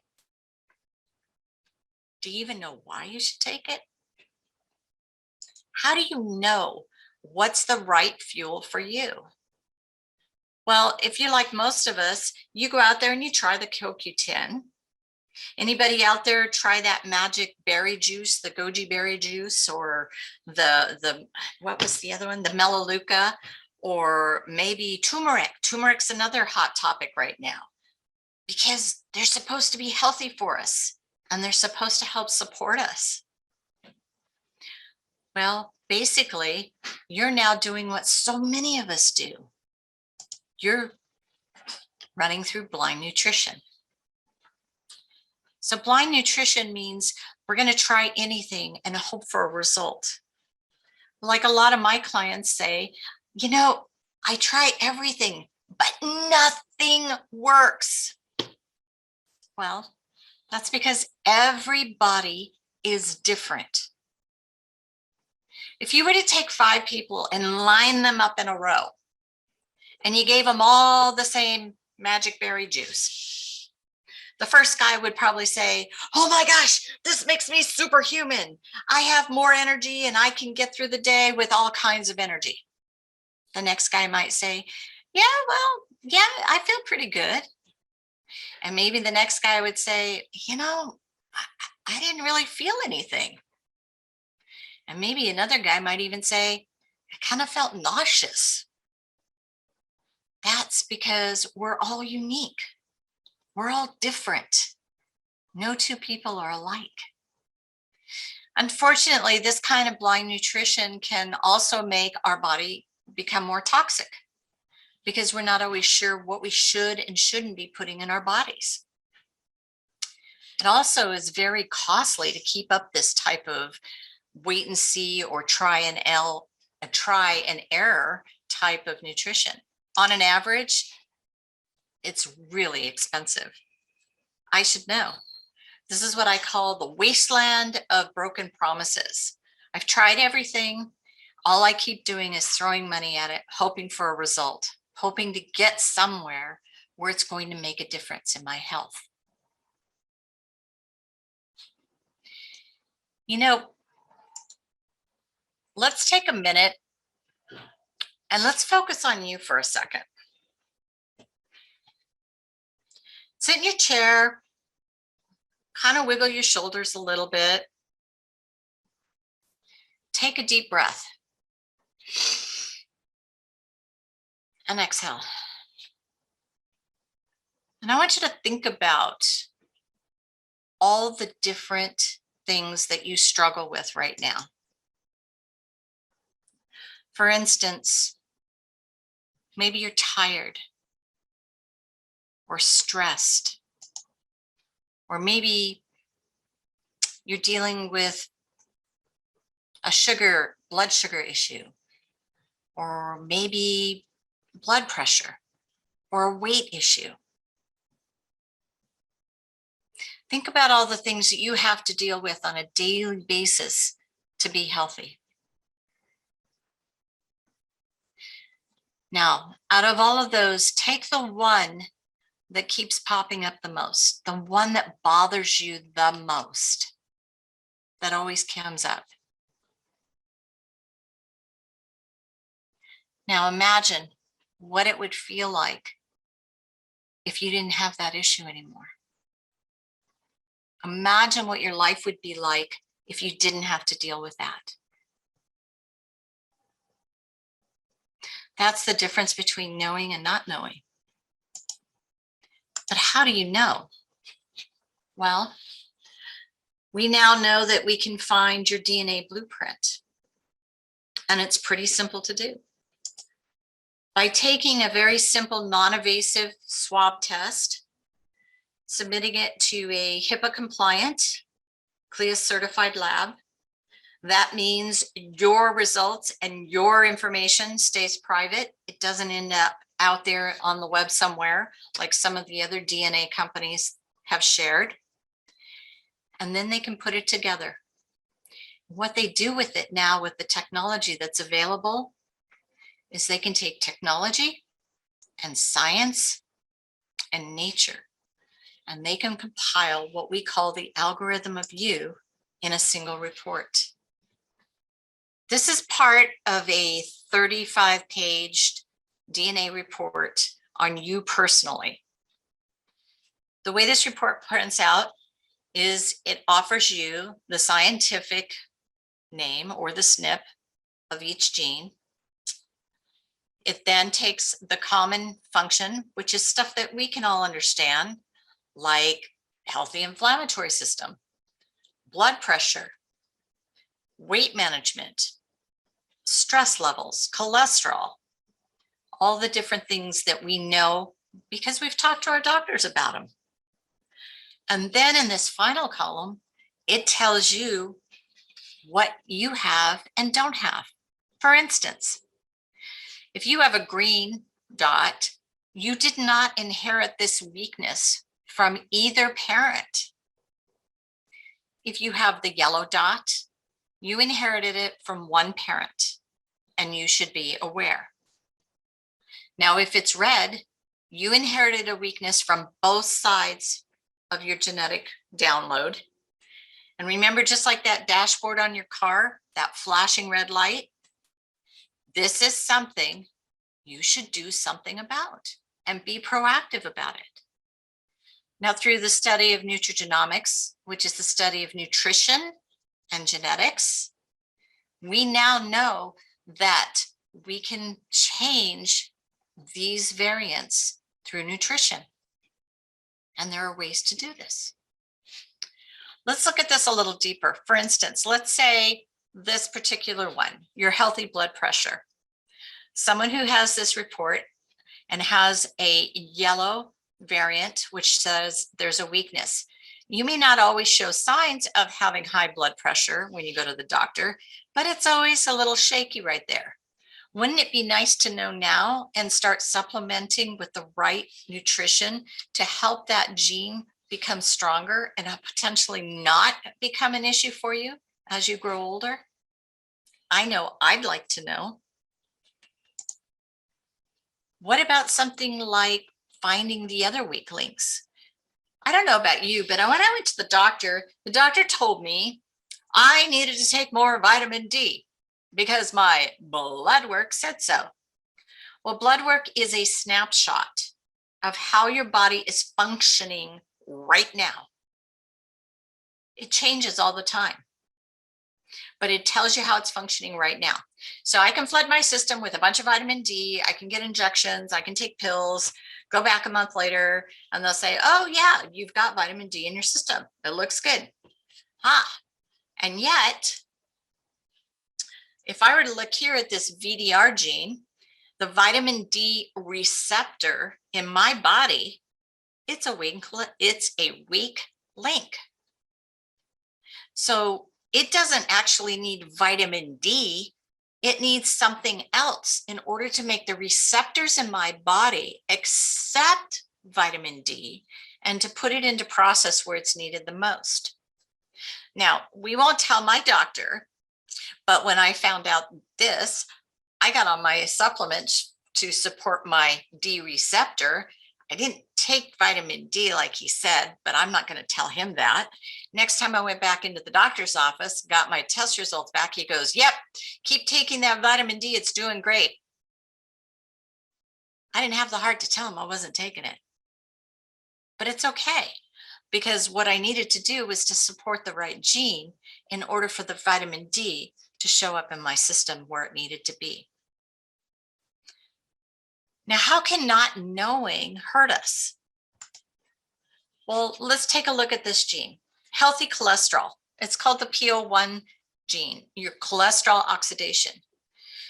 Do you even know why you should take it? How do you know what's the right fuel for you? Well, if you're like most of us, you go out there and you try the CoQ10. Anybody out there try that magic berry juice, the goji berry juice, or the what was the other one? The Melaleuca, or maybe turmeric. Turmeric's another hot topic right now because they're supposed to be healthy for us and they're supposed to help support us. Well, basically, you're now doing what so many of us do. You're running through blind nutrition. So blind nutrition means we're going to try anything and hope for a result. Like a lot of my clients say, you know, I try everything, but nothing works. Well, that's because everybody is different. If you were to take 5 people and line them up in a row, and you gave them all the same magic berry juice, the first guy would probably say, oh my gosh, this makes me superhuman. I have more energy and I can get through the day with all kinds of energy. The next guy might say, yeah, I feel pretty good. And maybe the next guy would say, I didn't really feel anything. And maybe another guy might even say, I kind of felt nauseous. That's because we're all unique. We're all different. No 2 people are alike. Unfortunately, this kind of blind nutrition can also make our body become more toxic because we're not always sure what we should and shouldn't be putting in our bodies. It also is very costly to keep up this type of wait and see or try and error type of nutrition. On an average, it's really expensive. I should know. This is what I call the wasteland of broken promises. I've tried everything. All I keep doing is throwing money at it, hoping for a result, hoping to get somewhere where it's going to make a difference in my health. Let's take a minute and let's focus on you for a second. Sit in your chair, kind of wiggle your shoulders a little bit. Take a deep breath and exhale. And I want you to think about all the different things that you struggle with right now. For instance, maybe you're tired or stressed, or maybe you're dealing with a blood sugar issue, or maybe blood pressure or a weight issue. Think about all the things that you have to deal with on a daily basis to be healthy. Now, out of all of those, take the one that keeps popping up the most, the one that bothers you the most, that always comes up. Now imagine what it would feel like if you didn't have that issue anymore. Imagine what your life would be like if you didn't have to deal with that. That's the difference between knowing and not knowing. But how do you know? Well, we now know that we can find your DNA blueprint, and it's pretty simple to do. By taking a very simple non-invasive swab test, submitting it to a HIPAA compliant, CLIA certified lab. That means your results and your information stays private. It doesn't end up out there on the web somewhere like some of the other DNA companies have shared. And then they can put it together. What they do with it now with the technology that's available is they can take technology and science and nature, and they can compile what we call the algorithm of you in a single report. This is part of a 35-page DNA report on you personally. The way this report prints out is it offers you the scientific name or the SNP of each gene. It then takes the common function, which is stuff that we can all understand, like healthy inflammatory system, blood pressure, weight management, stress levels, cholesterol, all the different things that we know because we've talked to our doctors about them. And then in this final column, it tells you what you have and don't have. For instance, if you have a green dot, You did not inherit this weakness from either parent. If you have the yellow dot, you inherited it from one parent, and you should be aware. Now, if it's red, you inherited a weakness from both sides of your genetic download. And remember, just like that dashboard on your car, that flashing red light, this is something you should do something about and be proactive about it. Now, through the study of nutrigenomics, which is the study of nutrition and genetics, we now know that we can change these variants through nutrition. And there are ways to do this. Let's look at this a little deeper. For instance, let's say this particular one, your healthy blood pressure. Someone who has this report and has a yellow variant, which says there's a weakness. You may not always show signs of having high blood pressure when you go to the doctor, but it's always a little shaky right there. Wouldn't it be nice to know now and start supplementing with the right nutrition to help that gene become stronger and potentially not become an issue for you as you grow older? I know I'd like to know. What about something like finding the other weak links? I don't know about you, but when I went to the doctor told me I needed to take more vitamin D because my blood work said so. Well, blood work is a snapshot of how your body is functioning right now. It changes all the time, but it tells you how it's functioning right now. So I can flood my system with a bunch of vitamin D. I can get injections. I can take pills, go back a month later, and they'll say, oh yeah, you've got vitamin D in your system. It looks good. And yet, if I were to look here at this VDR gene, the vitamin D receptor in my body, it's a weak link. So it doesn't actually need vitamin D. It needs something else in order to make the receptors in my body accept vitamin D and to put it into process where it's needed the most. Now, we won't tell my doctor, but when I found out this, I got on my supplements to support my D receptor. I didn't take vitamin D like he said, but I'm not going to tell him that. Next time I went back into the doctor's office, got my test results back, he goes, yep, keep taking that vitamin D. It's doing great. I didn't have the heart to tell him I wasn't taking it. But it's okay, because what I needed to do was to support the right gene in order for the vitamin D to show up in my system where it needed to be. Now, how can not knowing hurt us? Well, let's take a look at this gene, healthy cholesterol. It's called the PO1 gene, your cholesterol oxidation.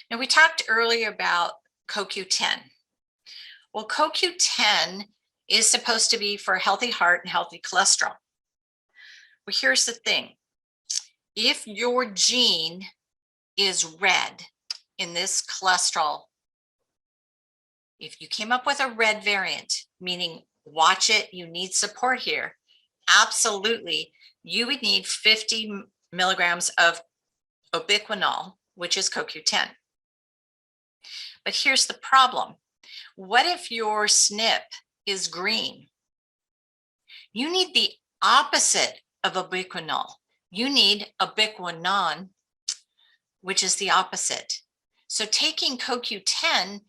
Now, we talked earlier about CoQ10. Well, CoQ10 is supposed to be for a healthy heart and healthy cholesterol. Well, here's the thing. If your gene is red in this cholesterol, if you came up with a red variant, meaning watch it, you need support here, absolutely, you would need 50 milligrams of ubiquinol, which is CoQ10. But here's the problem. What if your SNP is green? You need the opposite of ubiquinol. You need ubiquinon, which is the opposite. So taking CoQ10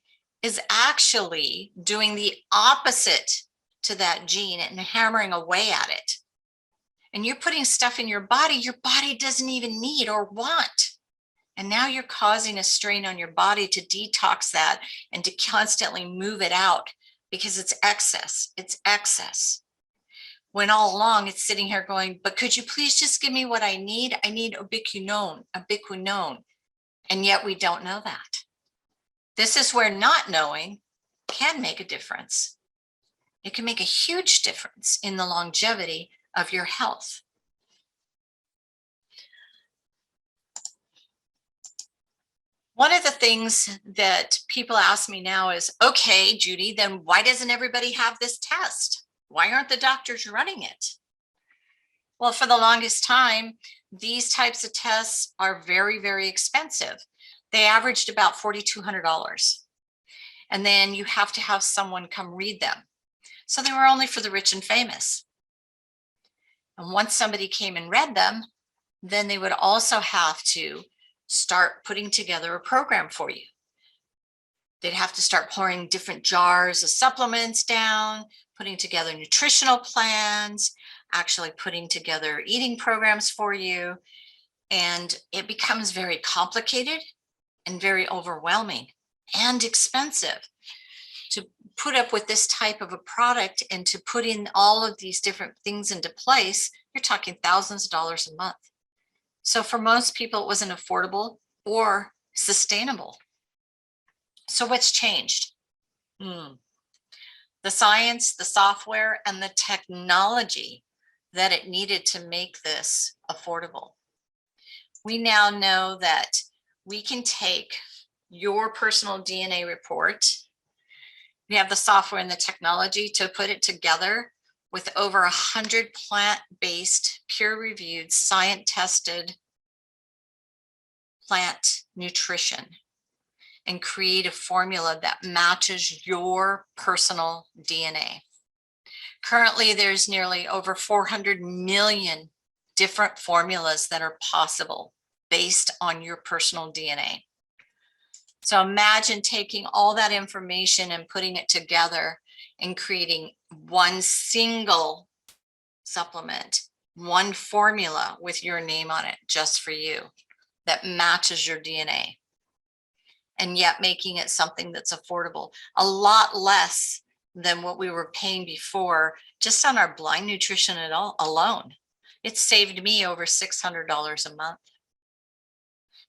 is actually doing the opposite to that gene and hammering away at it. And you're putting stuff in your body doesn't even need or want. And now you're causing a strain on your body to detox that and to constantly move it out because it's excess. It's excess. When all along it's sitting here going, but could you please just give me what I need? I need ubiquinone. And yet we don't know that. This is where not knowing can make a difference. It can make a huge difference in the longevity of your health. One of the things that people ask me now is, okay, Judy, then why doesn't everybody have this test? Why aren't the doctors running it? Well, for the longest time, these types of tests are very, very expensive. They averaged about $4,200. And then you have to have someone come read them. So they were only for the rich and famous. And once somebody came and read them, then they would also have to start putting together a program for you. They'd have to start pouring different jars of supplements down, putting together nutritional plans, actually putting together eating programs for you. And it becomes very complicated and very overwhelming and expensive to put up with this type of a product and to put in all of these different things into place. You're talking thousands of dollars a month. So for most people, it wasn't affordable or sustainable. So what's changed? The science, the software, and the technology that it needed to make this affordable. We now know that we can take your personal DNA report. We have the software and the technology to put it together with over 100 plant-based, peer-reviewed, science-tested plant nutrition and create a formula that matches your personal DNA. Currently, there's nearly over 400 million different formulas that are possible based on your personal DNA. So imagine taking all that information and putting it together and creating one single supplement, one formula with your name on it just for you that matches your DNA, and yet making it something that's affordable, a lot less than what we were paying before just on our blind nutrition alone. It saved me over $600 a month.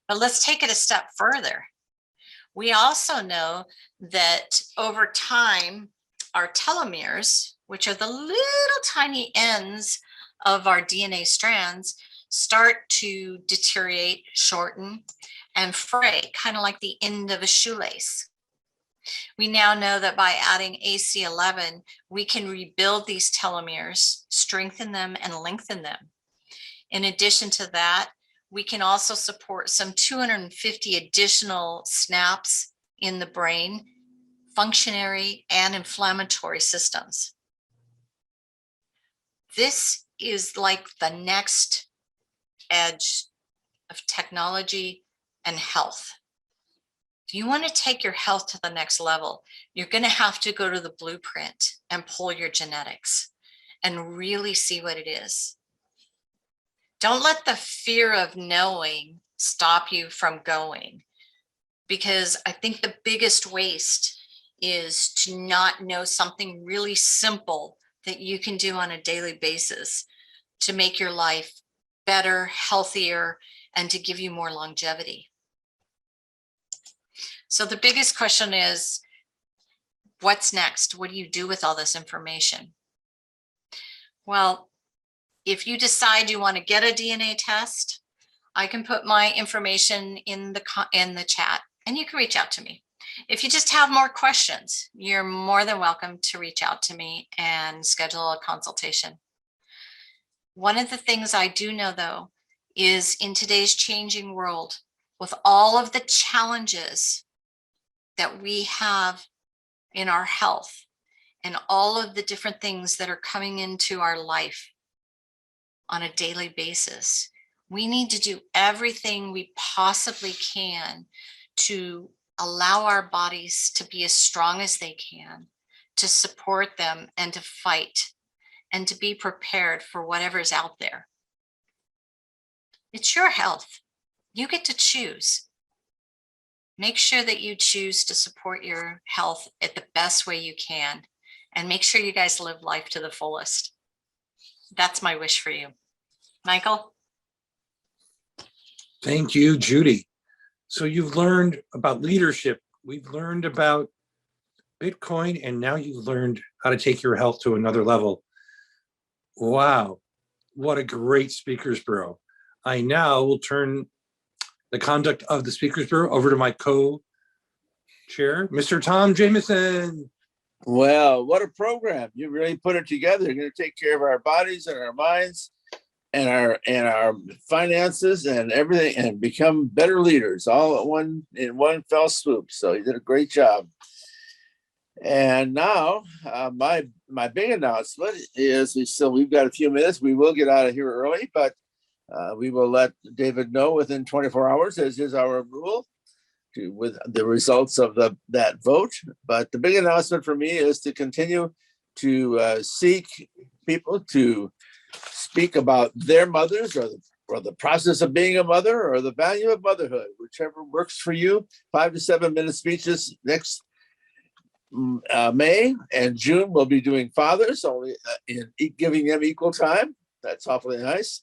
But let's take it a step further. We also know that over time, our telomeres, which are the little tiny ends of our DNA strands, start to deteriorate, shorten, and fray, kind of like the end of a shoelace. We now know that by adding AC11, we can rebuild these telomeres, strengthen them, and lengthen them. In addition to that, we can also support some 250 additional snaps in the brain, functionary and inflammatory systems. This is like the next edge of technology and health. If you want to take your health to the next level, you're going to have to go to the blueprint and pull your genetics and really see what it is. Don't let the fear of knowing stop you from going, because I think the biggest waste is to not know something really simple that you can do on a daily basis to make your life better, healthier, and to give you more longevity. So the biggest question is, what's next? What do you do with all this information? Well, if you decide you want to get a DNA test, I can put my information in the chat and you can reach out to me. If you just have more questions, you're more than welcome to reach out to me and schedule a consultation. One of the things I do know, though, is in today's changing world, with all of the challenges that we have in our health and all of the different things that are coming into our life on a daily basis, we need to do everything we possibly can to allow our bodies to be as strong as they can, to support them and to fight and to be prepared for whatever's out there. It's your health. You get to choose. Make sure that you choose to support your health at the best way you can, and make sure you guys live life to the fullest. That's my wish for you. Michael? Thank you, Judy. So you've learned about leadership. We've learned about Bitcoin, and now you've learned how to take your health to another level. Wow, what a great speakers bureau. I now will turn the conduct of the Speakers Bureau over to my co-chair, Mr. Tom Jameson. Well, what a program. You really put it together. You're going to take care of our bodies and our minds and our finances and everything and become better leaders all in one fell swoop. So you did a great job. And now my big announcement is we've got a few minutes. We will get out of here early, but we will let David know within 24 hours, as is our rule, with the results of that vote. But the big announcement for me is to continue to seek people to speak about their mothers or the process of being a mother or the value of motherhood, whichever works for you. 5 to 7 minute speeches next May, and June we'll be doing fathers, only giving them equal time. That's awfully nice.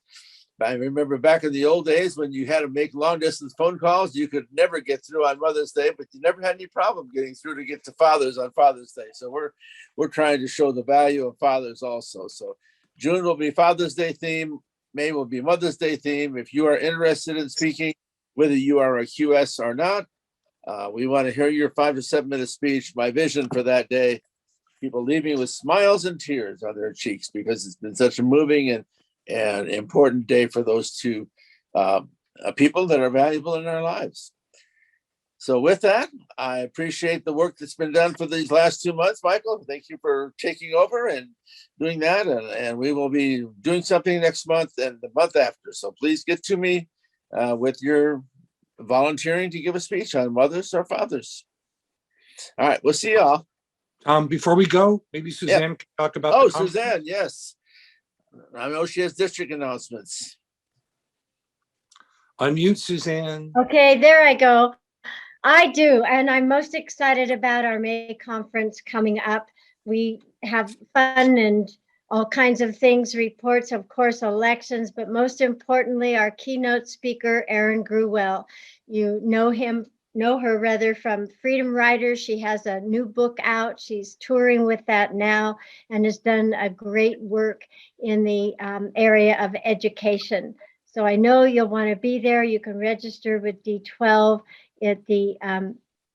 I remember back in the old days when you had to make long distance phone calls, you could never get through on Mother's Day, but you never had any problem getting through to get to fathers on Father's Day. So we're trying to show the value of fathers also. So June will be Father's Day theme. May will be Mother's Day theme. If you are interested in speaking, whether you are a QS or not, we want to hear your 5 to 7 minute speech. My vision for that day, people leaving with smiles and tears on their cheeks, because it's been such a moving and important day for those two people that are valuable in our lives. So with that, I appreciate the work that's been done for these last 2 months, Michael. Thank you for taking over and doing that. And we will be doing something next month and the month after. So please get to me with your volunteering to give a speech on mothers or fathers. All right, we'll see y'all. Before we go, maybe Suzanne can talk about. Oh, Suzanne, yes. I know she has district announcements. Unmute, Suzanne. Okay, there I go. I do, and I'm most excited about our May conference coming up. We have fun and all kinds of things, reports, of course, elections, but most importantly, our keynote speaker, Erin Gruwell. You know her rather from Freedom Riders. She has a new book out. She's touring with that now and has done a great work in the area of education. So I know you'll want to be there. You can register with D12 at the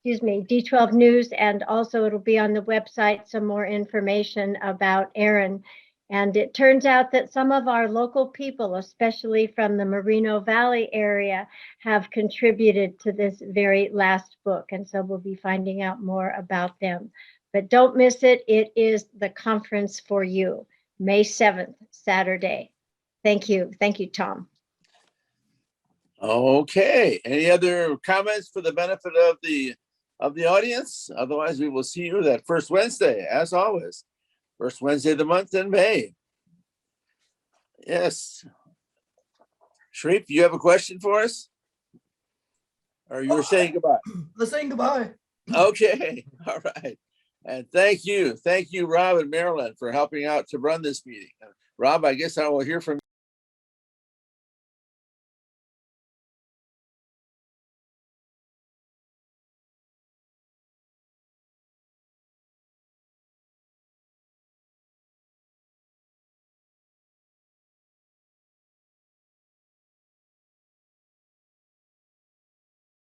D12 News, and also it'll be on the website some more information about Erin. And it turns out that some of our local people, especially from the Moreno Valley area, have contributed to this very last book. And so we'll be finding out more about them. But don't miss it. It is the conference for you, May 7th, Saturday. Thank you. Thank you, Tom. Okay. Any other comments for the benefit of the audience? Otherwise, we will see you that first Wednesday, as always. First Wednesday of the month in May. Yes. Sharif, you have a question for us? Or you were saying goodbye? Let's say goodbye. Okay. All right. And thank you. Thank you, Rob and Marilyn, for helping out to run this meeting. Rob, I guess I will hear from